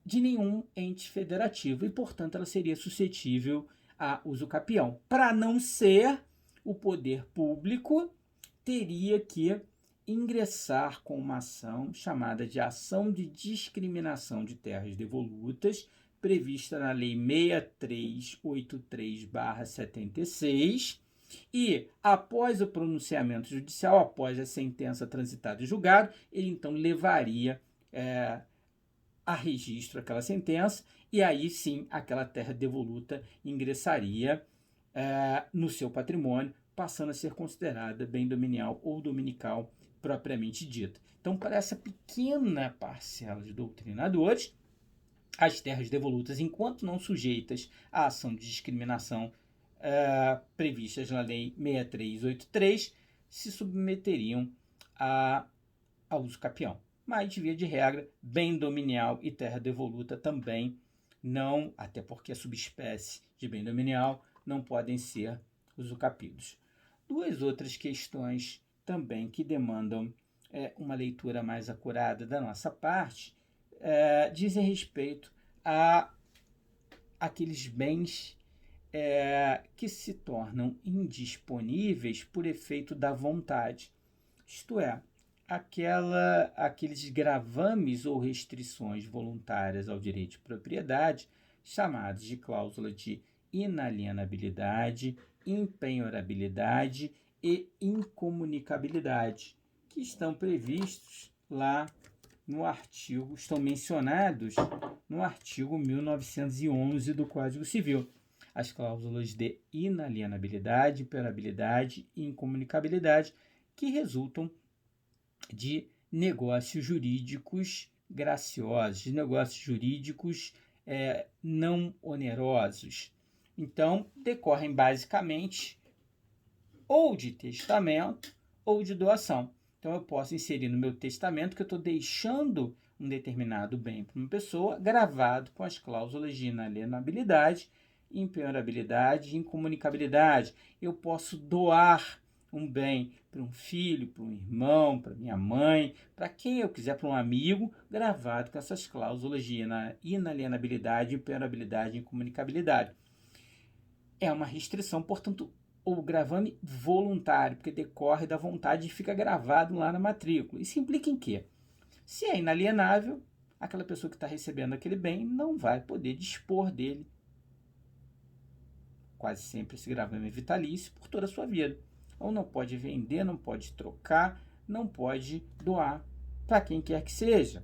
de nenhum ente federativo e, portanto, ela seria suscetível a uso capião. Para não ser, o poder público teria que ingressar com uma ação chamada de ação de discriminação de terras devolutas, prevista na Lei 6383/76, e após o pronunciamento judicial, após a sentença transitada e julgado, ele então levaria a registro aquela sentença, e aí sim aquela terra devoluta ingressaria no seu patrimônio, passando a ser considerada bem dominial ou dominical propriamente dita. Então, para essa pequena parcela de doutrinadores, as terras devolutas, enquanto não sujeitas à ação de discriminação previstas na Lei 6383, se submeteriam a uso capião. Mas, via de regra, bem dominial e terra devoluta também não, até porque a subespécie de bem dominial não podem ser usucapidos. Duas outras questões também que demandam uma leitura mais acurada da nossa parte dizem respeito a aqueles bens que se tornam indisponíveis por efeito da vontade. Isto é, aqueles gravames ou restrições voluntárias ao direito de propriedade, chamados de cláusula de inalienabilidade, impenhorabilidade e incomunicabilidade, que estão previstos lá no artigo, estão mencionados no artigo 1911 do Código Civil. As cláusulas de inalienabilidade, impenhorabilidade e incomunicabilidade que resultam de negócios jurídicos graciosos, de negócios jurídicos não onerosos. Então, decorrem basicamente ou de testamento ou de doação. Então, eu posso inserir no meu testamento que eu estou deixando um determinado bem para uma pessoa, gravado com as cláusulas de inalienabilidade, impenhorabilidade e incomunicabilidade. Eu posso doar um bem para um filho, para um irmão, para minha mãe, para quem eu quiser, para um amigo, gravado com essas cláusulas de inalienabilidade, impenhorabilidade e incomunicabilidade. É uma restrição, portanto, o gravame voluntário, porque decorre da vontade e fica gravado lá na matrícula. Isso implica em quê? Se é inalienável, aquela pessoa que está recebendo aquele bem não vai poder dispor dele. Quase sempre esse gravame é vitalício por toda a sua vida. Ou não pode vender, não pode trocar, não pode doar para quem quer que seja.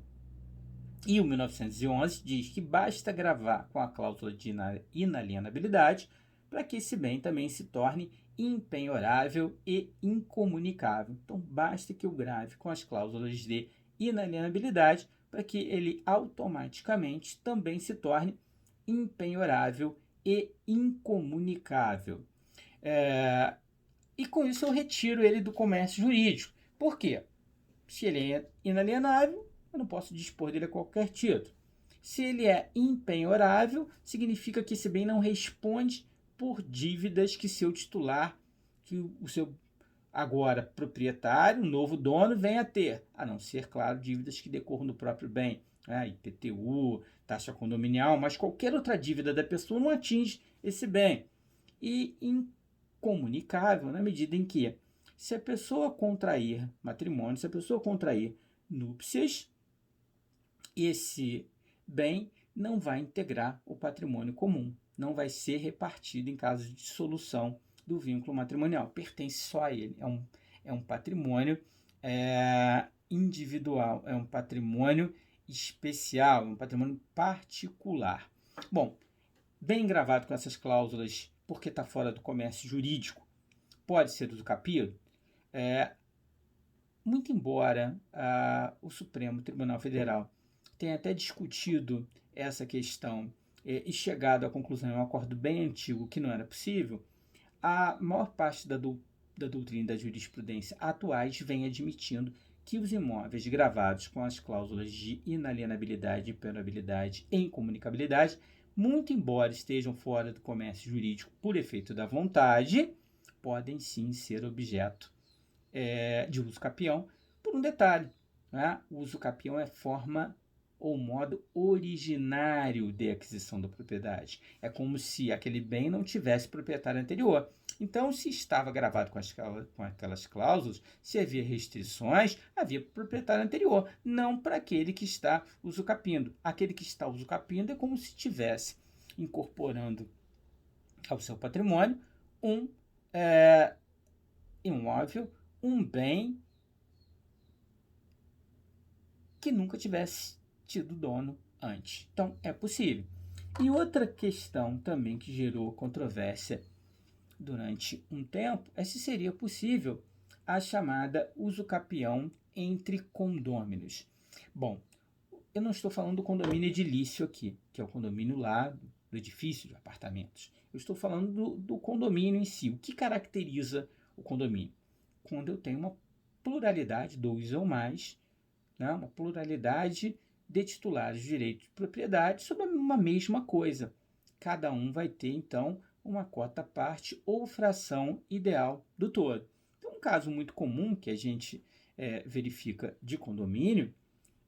E o 1911 diz que basta gravar com a cláusula de inalienabilidade para que esse bem também se torne impenhorável e incomunicável. Então, basta que eu grave com as cláusulas de inalienabilidade para que ele automaticamente também se torne impenhorável e incomunicável. E com isso eu retiro ele do comércio jurídico. Por quê? Se ele é inalienável, eu não posso dispor dele a qualquer título. Se ele é impenhorável, significa que esse bem não responde por dívidas que seu titular, que o seu agora proprietário, novo dono, venha a ter, a não ser, claro, dívidas que decorram do próprio bem, IPTU, taxa condominial, mas qualquer outra dívida da pessoa não atinge esse bem. E incomunicável na medida em que, se a pessoa contrair matrimônio, se a pessoa contrair núpcias, esse bem não vai integrar o patrimônio comum, não vai ser repartido em caso de dissolução do vínculo matrimonial, pertence só a ele, é um patrimônio individual, é um patrimônio especial, é um patrimônio particular. Bom, bem gravado com essas cláusulas, porque está fora do comércio jurídico, pode ser usucapido? Muito embora o Supremo Tribunal Federal tenha até discutido essa questão e chegado à conclusão, um acordo bem antigo, que não era possível, a maior parte da doutrina e da jurisprudência atuais vem admitindo que os imóveis gravados com as cláusulas de inalienabilidade, impenhorabilidade e incomunicabilidade, muito embora estejam fora do comércio jurídico por efeito da vontade, podem sim ser objeto de uso capião, por um detalhe, né? O uso capião é forma ou modo originário de aquisição da propriedade. É como se aquele bem não tivesse proprietário anterior. Então, se estava gravado com aquelas cláusulas, se havia restrições, havia proprietário anterior, não para aquele que está usucapindo. Aquele que está usucapindo é como se estivesse incorporando ao seu patrimônio um imóvel, um bem que nunca tivesse tido dono antes. Então, é possível. E outra questão também que gerou controvérsia durante um tempo é se seria possível a chamada usucapião entre condôminos. Bom, eu não estou falando do condomínio edilício aqui, que é o condomínio lá do edifício de apartamentos. Eu estou falando do condomínio em si. O que caracteriza o condomínio? Quando eu tenho uma pluralidade, 2 ou mais, né, uma pluralidade de titulares de direito de propriedade sobre uma mesma coisa. Cada um vai ter, então, uma cota parte ou fração ideal do todo. Então, um caso muito comum que a gente verifica de condomínio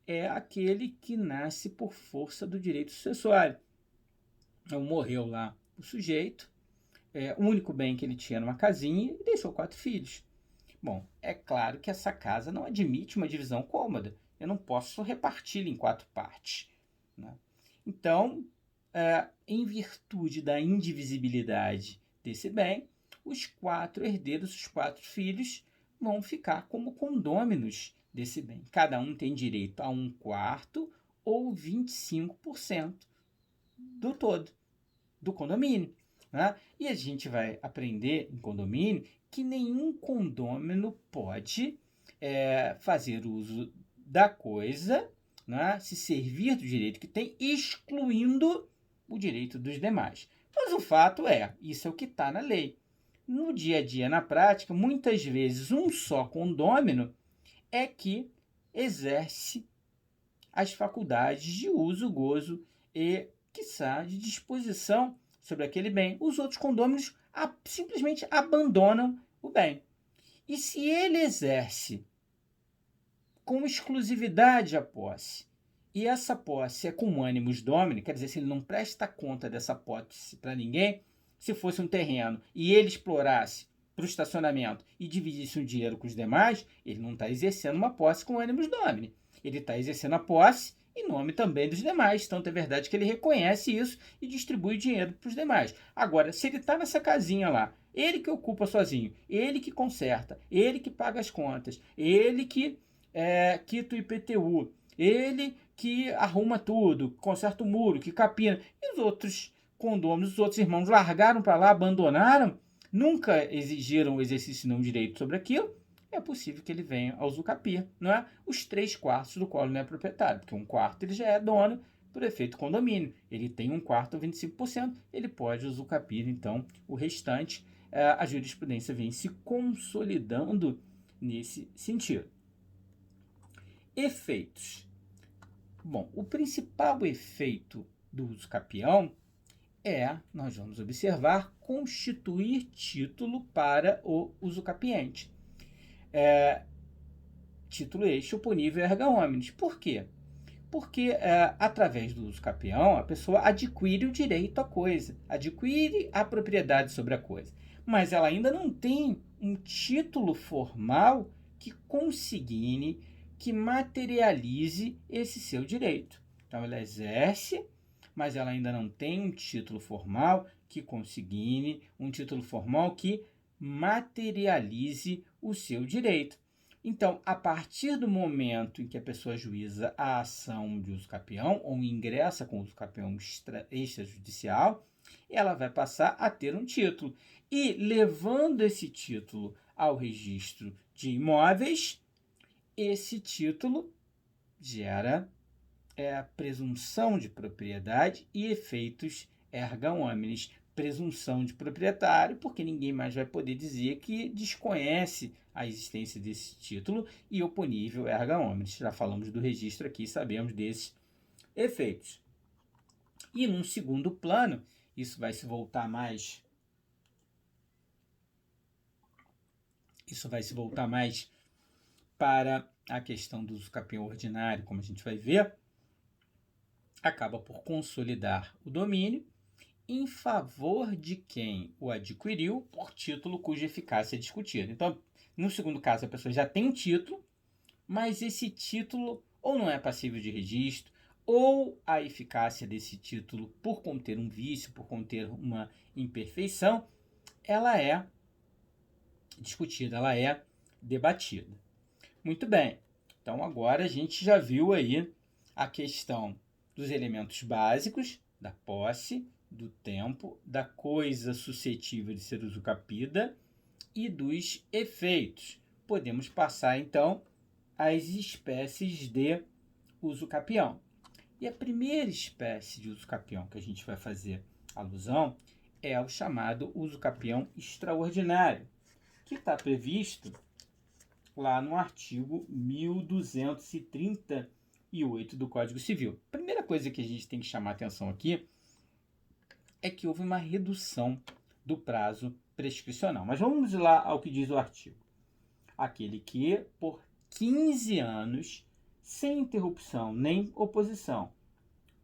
é aquele que nasce por força do direito sucessório. Então, morreu lá o sujeito, o único bem que ele tinha era uma casinha e deixou 4 filhos. Bom, é claro que essa casa não admite uma divisão cômoda. Eu não posso reparti-la em 4 partes, né? Então, em virtude da indivisibilidade desse bem, os 4 herdeiros, os 4 filhos, vão ficar como condôminos desse bem. Cada um tem direito a 1/4 ou 25% do todo, do condomínio, né? E a gente vai aprender em condomínio que nenhum condômino pode fazer uso da coisa, né, se servir do direito que tem, excluindo o direito dos demais. Mas o fato isso é o que está na lei. No dia a dia, na prática, muitas vezes um só condômino é que exerce as faculdades de uso, gozo e, quiçá, de disposição sobre aquele bem. Os outros condôminos simplesmente abandonam o bem. E se ele exerce com exclusividade a posse, e essa posse é com ânimos domini, quer dizer, se ele não presta conta dessa posse para ninguém, se fosse um terreno e ele explorasse para o estacionamento e dividisse o dinheiro com os demais, ele não está exercendo uma posse com ânimos domini. Ele está exercendo a posse em nome também dos demais. Tanto é verdade que ele reconhece isso e distribui o dinheiro para os demais. Agora, se ele está nessa casinha lá, ele que ocupa sozinho, ele que conserta, ele que paga as contas, ele que quita o IPTU, ele que arruma tudo, conserta o muro, que capina, e os outros condôminos, os outros irmãos largaram para lá, abandonaram, nunca exigiram o exercício de um direito sobre aquilo, é possível que ele venha a usucapir, não é? Os 3/4 do qual ele não é proprietário, porque 1/4 ele já é dono por efeito condomínio, ele tem 1/4 ou 25%, ele pode usucapir, então, o restante. A jurisprudência vem se consolidando nesse sentido. Efeitos. Bom, o principal efeito do usucapião nós vamos observar, constituir título para o usucapiente. Título este oponível erga omnes. Por quê? Porque através do usucapião a pessoa adquire o direito à coisa, adquire a propriedade sobre a coisa, mas ela ainda não tem um título formal que consigne, que materialize esse seu direito. Então ela exerce, mas ela ainda não tem um título formal que consigne, um título formal que materialize o seu direito. Então, a partir do momento em que a pessoa ajuiza a ação de usucapião ou ingressa com o usucapião extrajudicial, ela vai passar a ter um título. E levando esse título ao registro de imóveis, esse título gera a presunção de propriedade e efeitos erga omnes, presunção de proprietário, porque ninguém mais vai poder dizer que desconhece a existência desse título, e oponível erga omnes. Já falamos do registro aqui, sabemos desses efeitos. E num segundo plano, isso vai se voltar mais para a questão do uso capião ordinário, como a gente vai ver, acaba por consolidar o domínio em favor de quem o adquiriu por título cuja eficácia é discutida. Então, no segundo caso, a pessoa já tem um título, mas esse título ou não é passível de registro, ou a eficácia desse título, por conter um vício, por conter uma imperfeição, ela é discutida, ela é debatida. Muito bem, então agora a gente já viu aí a questão dos elementos básicos da posse, do tempo, da coisa suscetível de ser usucapida e dos efeitos. Podemos passar então às espécies de usucapião. E a primeira espécie de usucapião que a gente vai fazer alusão é o chamado usucapião extraordinário, que está previsto lá no artigo 1238 do Código Civil. A primeira coisa que a gente tem que chamar atenção aqui é que houve uma redução do prazo prescricional. Mas vamos lá ao que diz o artigo. Aquele que, por 15 anos, sem interrupção nem oposição,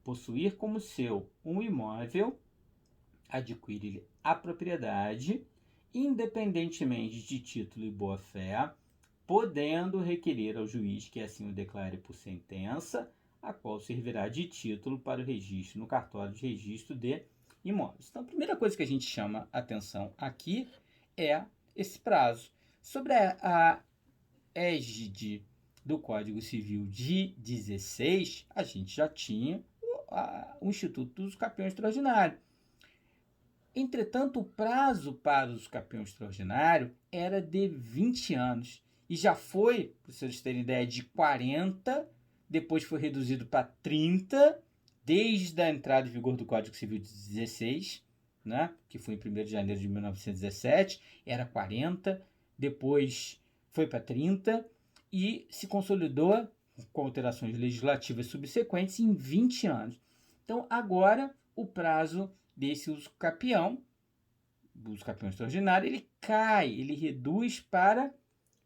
possuir como seu um imóvel, adquire a propriedade, independentemente de título e boa-fé, podendo requerer ao juiz que assim o declare por sentença, a qual servirá de título para o registro no cartório de registro de imóveis. Então, a primeira coisa que a gente chama atenção aqui é esse prazo. Sobre a égide do Código Civil de 16, a gente já tinha o Instituto dos Capiões Extraordinários. Entretanto, o prazo para o usucapião extraordinário era de 20 anos. E já foi, para vocês terem ideia, de 40, depois foi reduzido para 30, desde a entrada em vigor do Código Civil de 16, né, que foi em 1º de janeiro de 1917, era 40, depois foi para 30 e se consolidou com alterações legislativas subsequentes em 20 anos. Então, agora, o prazo desse usucapião extraordinário, ele cai, ele reduz para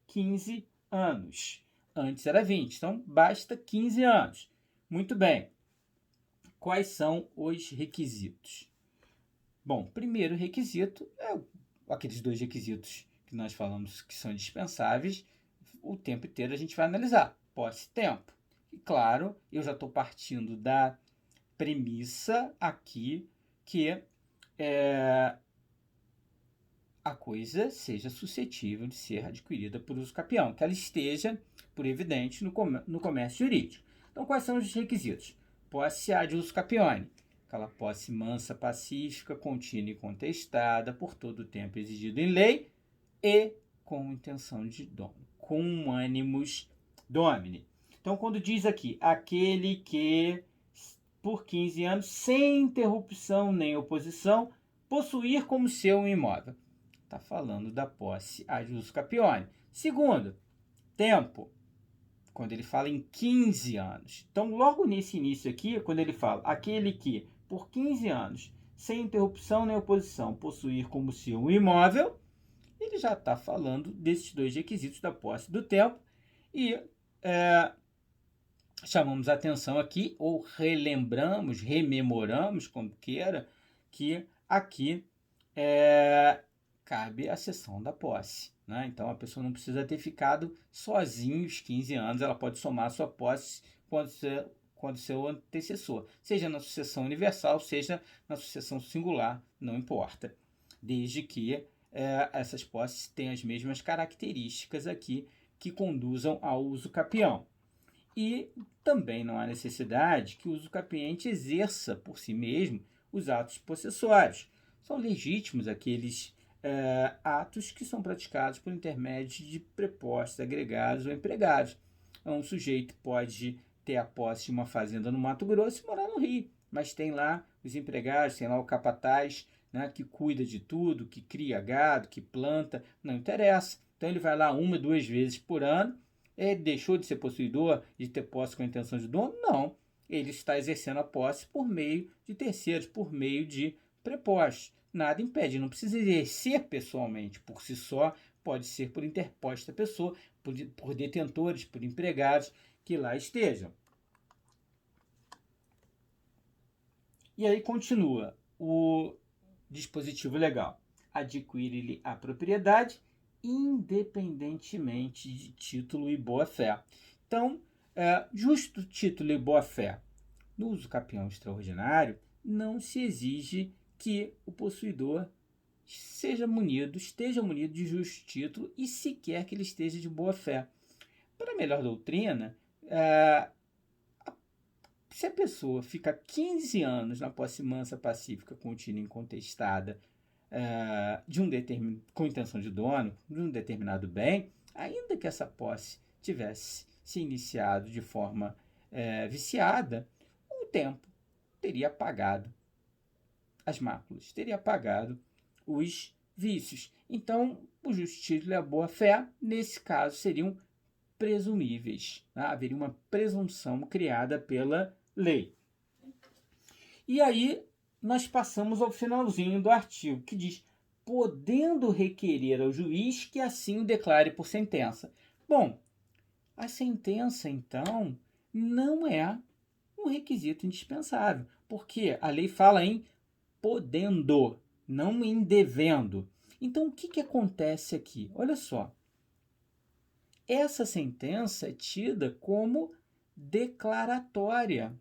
15 anos. Antes era 20, então basta 15 anos. Muito bem. Quais são os requisitos? Bom, primeiro requisito é aqueles dois requisitos que nós falamos que são indispensáveis. O tempo inteiro a gente vai analisar. Posse e tempo. E claro, eu já estou partindo da premissa aqui que a coisa seja suscetível de ser adquirida por usucapião, que ela esteja, por evidente, no comércio jurídico. Então, quais são os requisitos? Posse ad usucapione, aquela posse mansa, pacífica, contínua e contestada, por todo o tempo exigido em lei, e com intenção de dono, com animus domini. Então, quando diz aqui, aquele que, por 15 anos, sem interrupção nem oposição, possuir como seu um imóvel. Está falando da posse ad usucapione. Segundo, tempo. Quando ele fala em 15 anos. Então, logo nesse início aqui, quando ele fala aquele que, por 15 anos, sem interrupção nem oposição, possuir como seu um imóvel, ele já está falando desses dois requisitos da posse do tempo. E chamamos a atenção aqui, ou relembramos, rememoramos, como queira, que aqui cabe a cessão da posse. Né? Então, a pessoa não precisa ter ficado sozinha os 15 anos, ela pode somar a sua posse quando seu antecessor, seja na sucessão universal, seja na sucessão singular, não importa, desde que essas posses tenham as mesmas características aqui que conduzam ao usucapião. E também não há necessidade que o usucapiente exerça por si mesmo os atos possessórios. São legítimos aqueles atos que são praticados por intermédio de prepostos, agregados ou empregados. Um sujeito pode ter a posse de uma fazenda no Mato Grosso e morar no Rio, mas tem lá os empregados, tem lá o capataz, né, que cuida de tudo, que cria gado, que planta, não interessa. Então ele vai lá 1, 2 vezes por ano. Ele deixou de ser possuidor, de ter posse com a intenção de dono? Não. Ele está exercendo a posse por meio de terceiros, por meio de prepostos. Nada impede, não precisa exercer pessoalmente, por si só, pode ser por interposta pessoa, por detentores, por empregados que lá estejam. E aí continua o dispositivo legal. Adquire-lhe a propriedade independentemente de título e boa-fé. Então, justo título e boa-fé. No uso capião extraordinário, não se exige que o possuidor esteja munido de justo título e sequer que ele esteja de boa-fé. Para a melhor doutrina, se a pessoa fica 15 anos na posse mansa, pacífica, contínua e incontestada com intenção de dono, de um determinado bem, ainda que essa posse tivesse se iniciado de forma viciada, o tempo teria apagado as máculas, teria apagado os vícios. Então, o justo título e a boa-fé, nesse caso, seriam presumíveis. Tá? Haveria uma presunção criada pela lei. E aí, nós passamos ao finalzinho do artigo, que diz: podendo requerer ao juiz que assim o declare por sentença. Bom, a sentença, então, não é um requisito indispensável, porque a lei fala em podendo, não em devendo. Então, o que acontece aqui? Olha só. Essa sentença é tida como declaratória,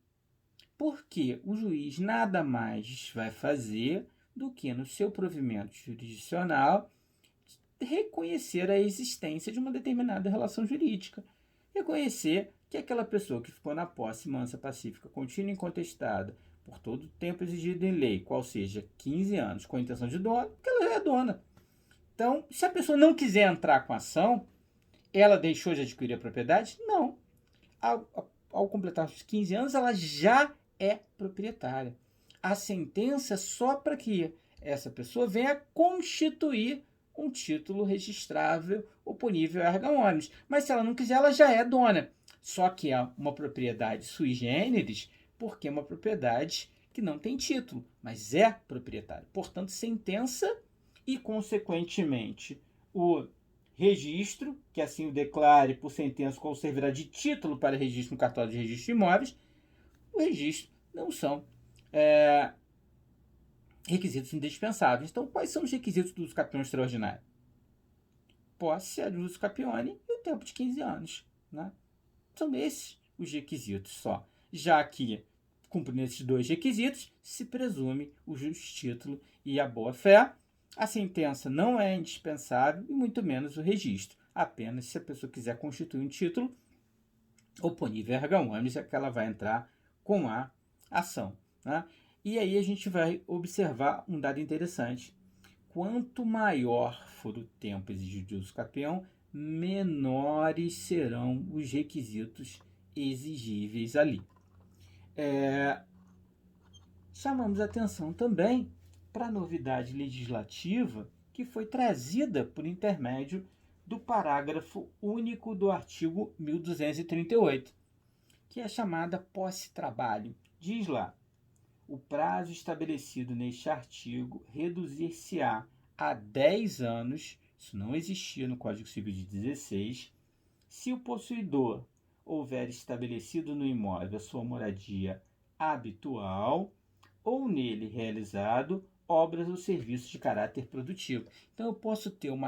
porque o juiz nada mais vai fazer do que, no seu provimento jurisdicional, reconhecer a existência de uma determinada relação jurídica. Reconhecer que aquela pessoa que ficou na posse mansa, pacífica, contínua e incontestada por todo o tempo exigido em lei, qual seja 15 anos, com a intenção de dono, que ela é dona. Então, se a pessoa não quiser entrar com a ação, ela deixou de adquirir a propriedade? Não. Ao completar os 15 anos, ela já é proprietária. A sentença é só para que essa pessoa venha constituir um título registrável oponível a erga omnes. Mas se ela não quiser, ela já é dona. Só que é uma propriedade sui generis, porque é uma propriedade que não tem título, mas é proprietária. Portanto, sentença e, consequentemente, o registro, que assim o declare por sentença, qual servirá de título para registro no cartório de registro de imóveis, o registro não são requisitos indispensáveis. Então, quais são os requisitos do uso capião extraordinário? Posse ad uso capione e o tempo de 15 anos. Né? São esses os requisitos só. Já que, cumprindo esses dois requisitos, se presume o justo título e a boa-fé. A sentença não é indispensável e muito menos o registro. Apenas se a pessoa quiser constituir um título oponível a erga omnes, é que ela vai entrar com a ação. Né? E aí a gente vai observar um dado interessante. Quanto maior for o tempo exigido de uso capião, menores serão os requisitos exigíveis ali. Chamamos atenção também para a novidade legislativa que foi trazida por intermédio do parágrafo único do artigo 1238, que é a chamada posse-trabalho. Diz lá: o prazo estabelecido neste artigo reduzir-se-á a 10 anos, isso não existia no Código Civil de 16, se o possuidor houver estabelecido no imóvel a sua moradia habitual ou nele realizado obras ou serviços de caráter produtivo. Então, eu posso ter uma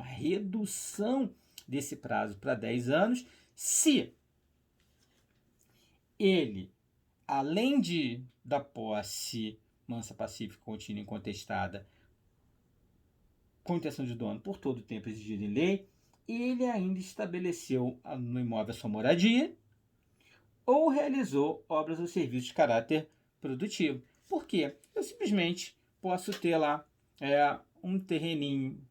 redução desse prazo para 10 anos se ele, além da posse mansa, pacífica, contínua e incontestada, com intenção de dono por todo o tempo exigido em lei, ele ainda estabeleceu no imóvel a sua moradia ou realizou obras ou serviços de caráter produtivo. Por quê? Eu simplesmente posso ter lá um terreninho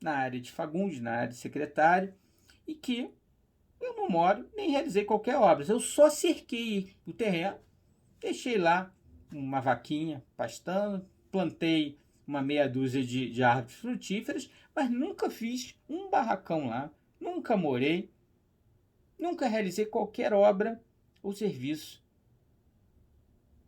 na área de Fagundes, na área de Secretário, e que eu não moro, nem realizei qualquer obra. Eu só cerquei o terreno, deixei lá uma vaquinha pastando, plantei uma meia dúzia de árvores frutíferas, mas nunca fiz um barracão lá, nunca morei, nunca realizei qualquer obra ou serviço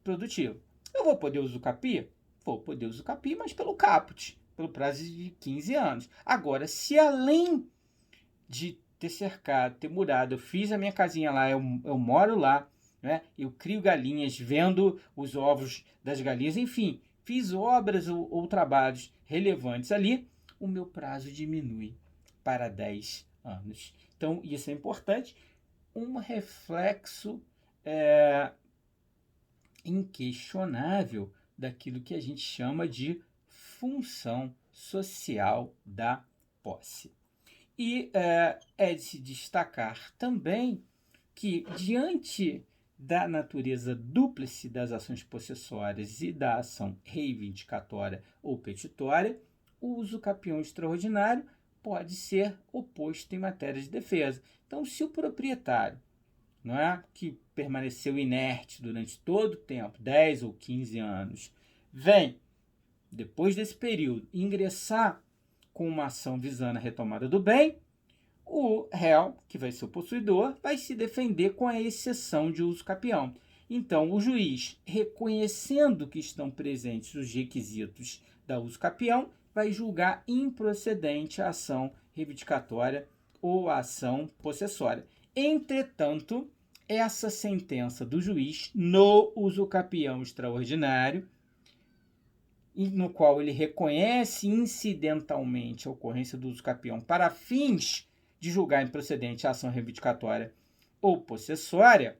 produtivo. Eu vou poder usucapiar? Vou poder usucapiar, mas pelo caput, pelo prazo de 15 anos. Agora, se além de ter cercado, ter murado, eu fiz a minha casinha lá, eu moro lá, né? Eu crio galinhas, vendo os ovos das galinhas, enfim, fiz obras ou trabalhos relevantes ali, o meu prazo diminui para 10 anos. Então, isso é importante. Um reflexo inquestionável daquilo que a gente chama de função social da posse. E é de se destacar também que, diante da natureza dúplice das ações possessórias e da ação reivindicatória ou petitória, o uso capião extraordinário pode ser oposto em matéria de defesa. Então, se o proprietário, não é, que permaneceu inerte durante todo o tempo, 10 ou 15 anos, vem, depois desse período, ingressar com uma ação visando a retomada do bem, o réu, que vai ser o possuidor, vai se defender com a exceção de uso capião. Então, o juiz, reconhecendo que estão presentes os requisitos da uso capião, vai julgar improcedente a ação reivindicatória ou a ação possessória. Entretanto, essa sentença do juiz no uso capião extraordinário, no qual ele reconhece incidentalmente a ocorrência do uso capião para fins de julgar improcedente a ação reivindicatória ou possessória,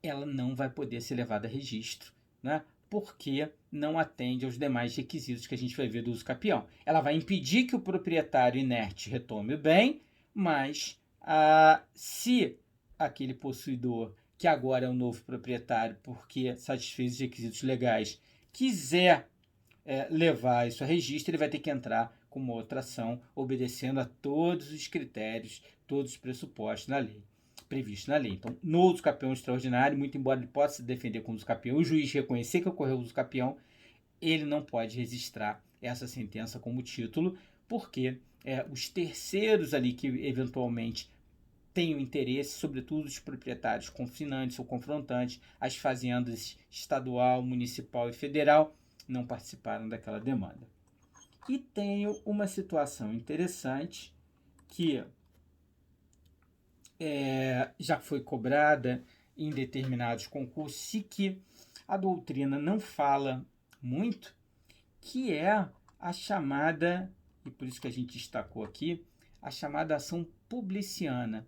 ela não vai poder ser levada a registro, né? Porque não atende aos demais requisitos que a gente vai ver do uso capião. Ela vai impedir que o proprietário inerte retome o bem, mas se aquele possuidor, que agora é o novo proprietário porque satisfez os requisitos legais, quiser levar isso a registro, ele vai ter que entrar com uma outra ação, obedecendo a todos os critérios, todos os pressupostos na lei, previstos na lei. Então, no uso capião extraordinário, muito embora ele possa se defender com o uso capião, o juiz reconhecer que ocorreu o uso capião, ele não pode registrar essa sentença como título, porque os terceiros ali que eventualmente tenham interesse, sobretudo os proprietários confinantes ou confrontantes, as fazendas estadual, municipal e federal, não participaram daquela demanda. E tenho uma situação interessante que já foi cobrada em determinados concursos e que a doutrina não fala muito, que é a chamada, e por isso que a gente destacou aqui, a chamada ação publiciana,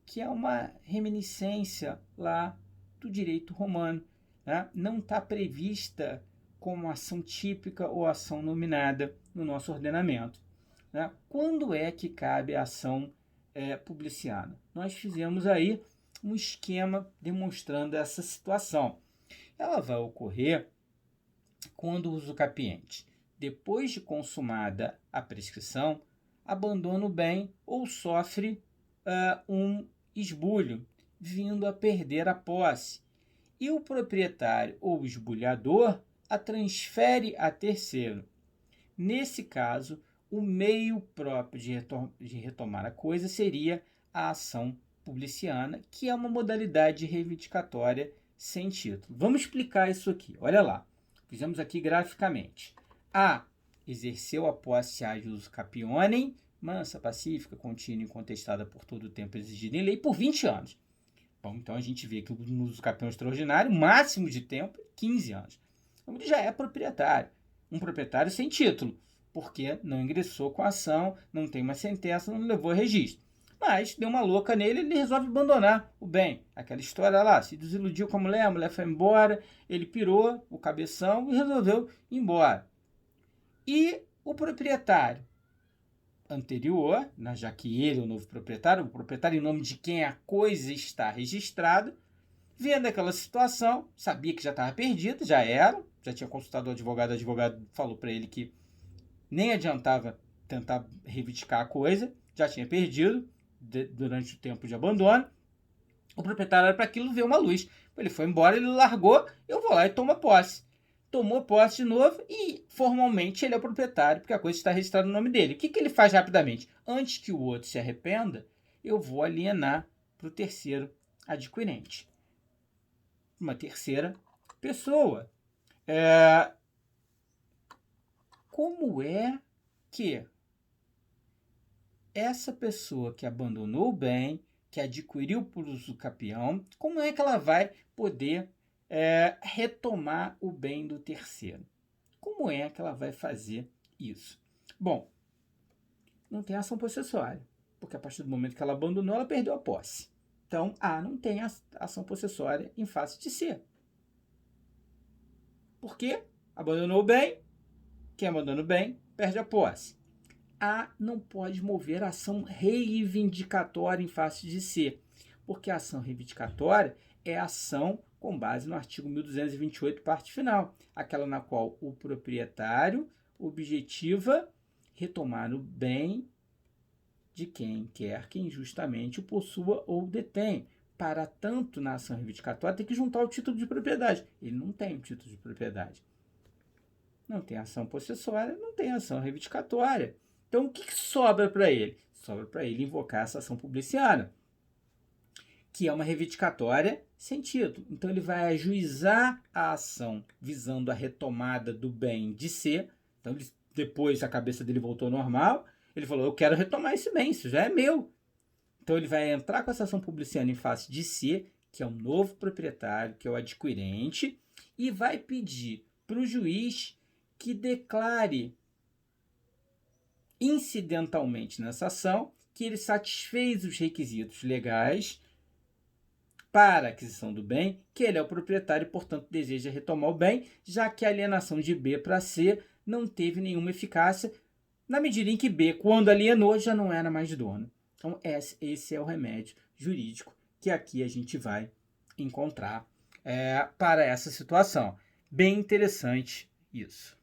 que é uma reminiscência lá do direito romano, né? Não está prevista como ação típica ou ação nominada no nosso ordenamento, né? Quando é que cabe a ação publiciana? Nós fizemos aí um esquema demonstrando essa situação. Ela vai ocorrer quando o usucapiente, depois de consumada a prescrição, abandona o bem ou sofre um esbulho, vindo a perder a posse, e o proprietário ou esbulhador a transfere a terceiro. Nesse caso, o meio próprio de retomar a coisa seria a ação publiciana, que é uma modalidade reivindicatória sem título. Vamos explicar isso aqui. Olha lá, fizemos aqui graficamente. A exerceu a posse ad uso capionem, mansa, pacífica, contínua e incontestada por todo o tempo exigida em lei, por 20 anos. Bom, então a gente vê que no uso capião extraordinário, o máximo de tempo é 15 anos. Então ele já é proprietário, um proprietário sem título, porque não ingressou com a ação, não tem uma sentença, não levou a registro. Mas deu uma louca nele, ele resolve abandonar o bem. Aquela história lá, se desiludiu com a mulher foi embora, ele pirou o cabeção e resolveu ir embora. E o proprietário anterior, né, já que ele é o novo proprietário, o proprietário em nome de quem a coisa está registrada, vendo aquela situação, sabia que já estava perdido, já era, já tinha consultado o advogado falou para ele que nem adiantava tentar reivindicar a coisa, já tinha perdido durante o tempo de abandono. O proprietário era para aquilo ver uma luz. Ele foi embora, ele largou, eu vou lá e tomo posse. Tomou posse de novo e formalmente ele é o proprietário, porque a coisa está registrada no nome dele. O que ele faz rapidamente? Antes que o outro se arrependa, eu vou alienar para o terceiro adquirente. Uma terceira pessoa. Como é que essa pessoa que abandonou o bem, que adquiriu por uso capião, como é que ela vai poder retomar o bem do terceiro? Como é que ela vai fazer isso? Bom, não tem ação possessória, porque a partir do momento que ela abandonou, ela perdeu a posse. Então, não tem ação possessória em face de C. Por quê? Abandonou o bem, quem abandona o bem perde a posse. A não pode mover ação reivindicatória em face de C, porque a ação reivindicatória é ação com base no artigo 1228, parte final, aquela na qual o proprietário objetiva retomar o bem de quem quer que injustamente o possua ou detém. Para tanto, na ação reivindicatória, tem que juntar o título de propriedade. Ele não tem o título de propriedade. Não tem ação possessória, não tem ação reivindicatória. Então, o que sobra para ele? Sobra para ele invocar essa ação publiciana, que é uma reivindicatória sem título. Então, ele vai ajuizar a ação visando a retomada do bem de C. Então, depois a cabeça dele voltou ao normal. Ele falou, eu quero retomar esse bem, isso já é meu. Então, ele vai entrar com essa ação publiciana em face de C, que é o novo proprietário, que é o adquirente, e vai pedir para o juiz que declare incidentalmente nessa ação que ele satisfez os requisitos legais para a aquisição do bem, que ele é o proprietário e, portanto, deseja retomar o bem, já que a alienação de B para C não teve nenhuma eficácia, na medida em que B, quando alienou, já não era mais dono. Então, esse é o remédio jurídico que aqui a gente vai encontrar para essa situação. Bem interessante isso.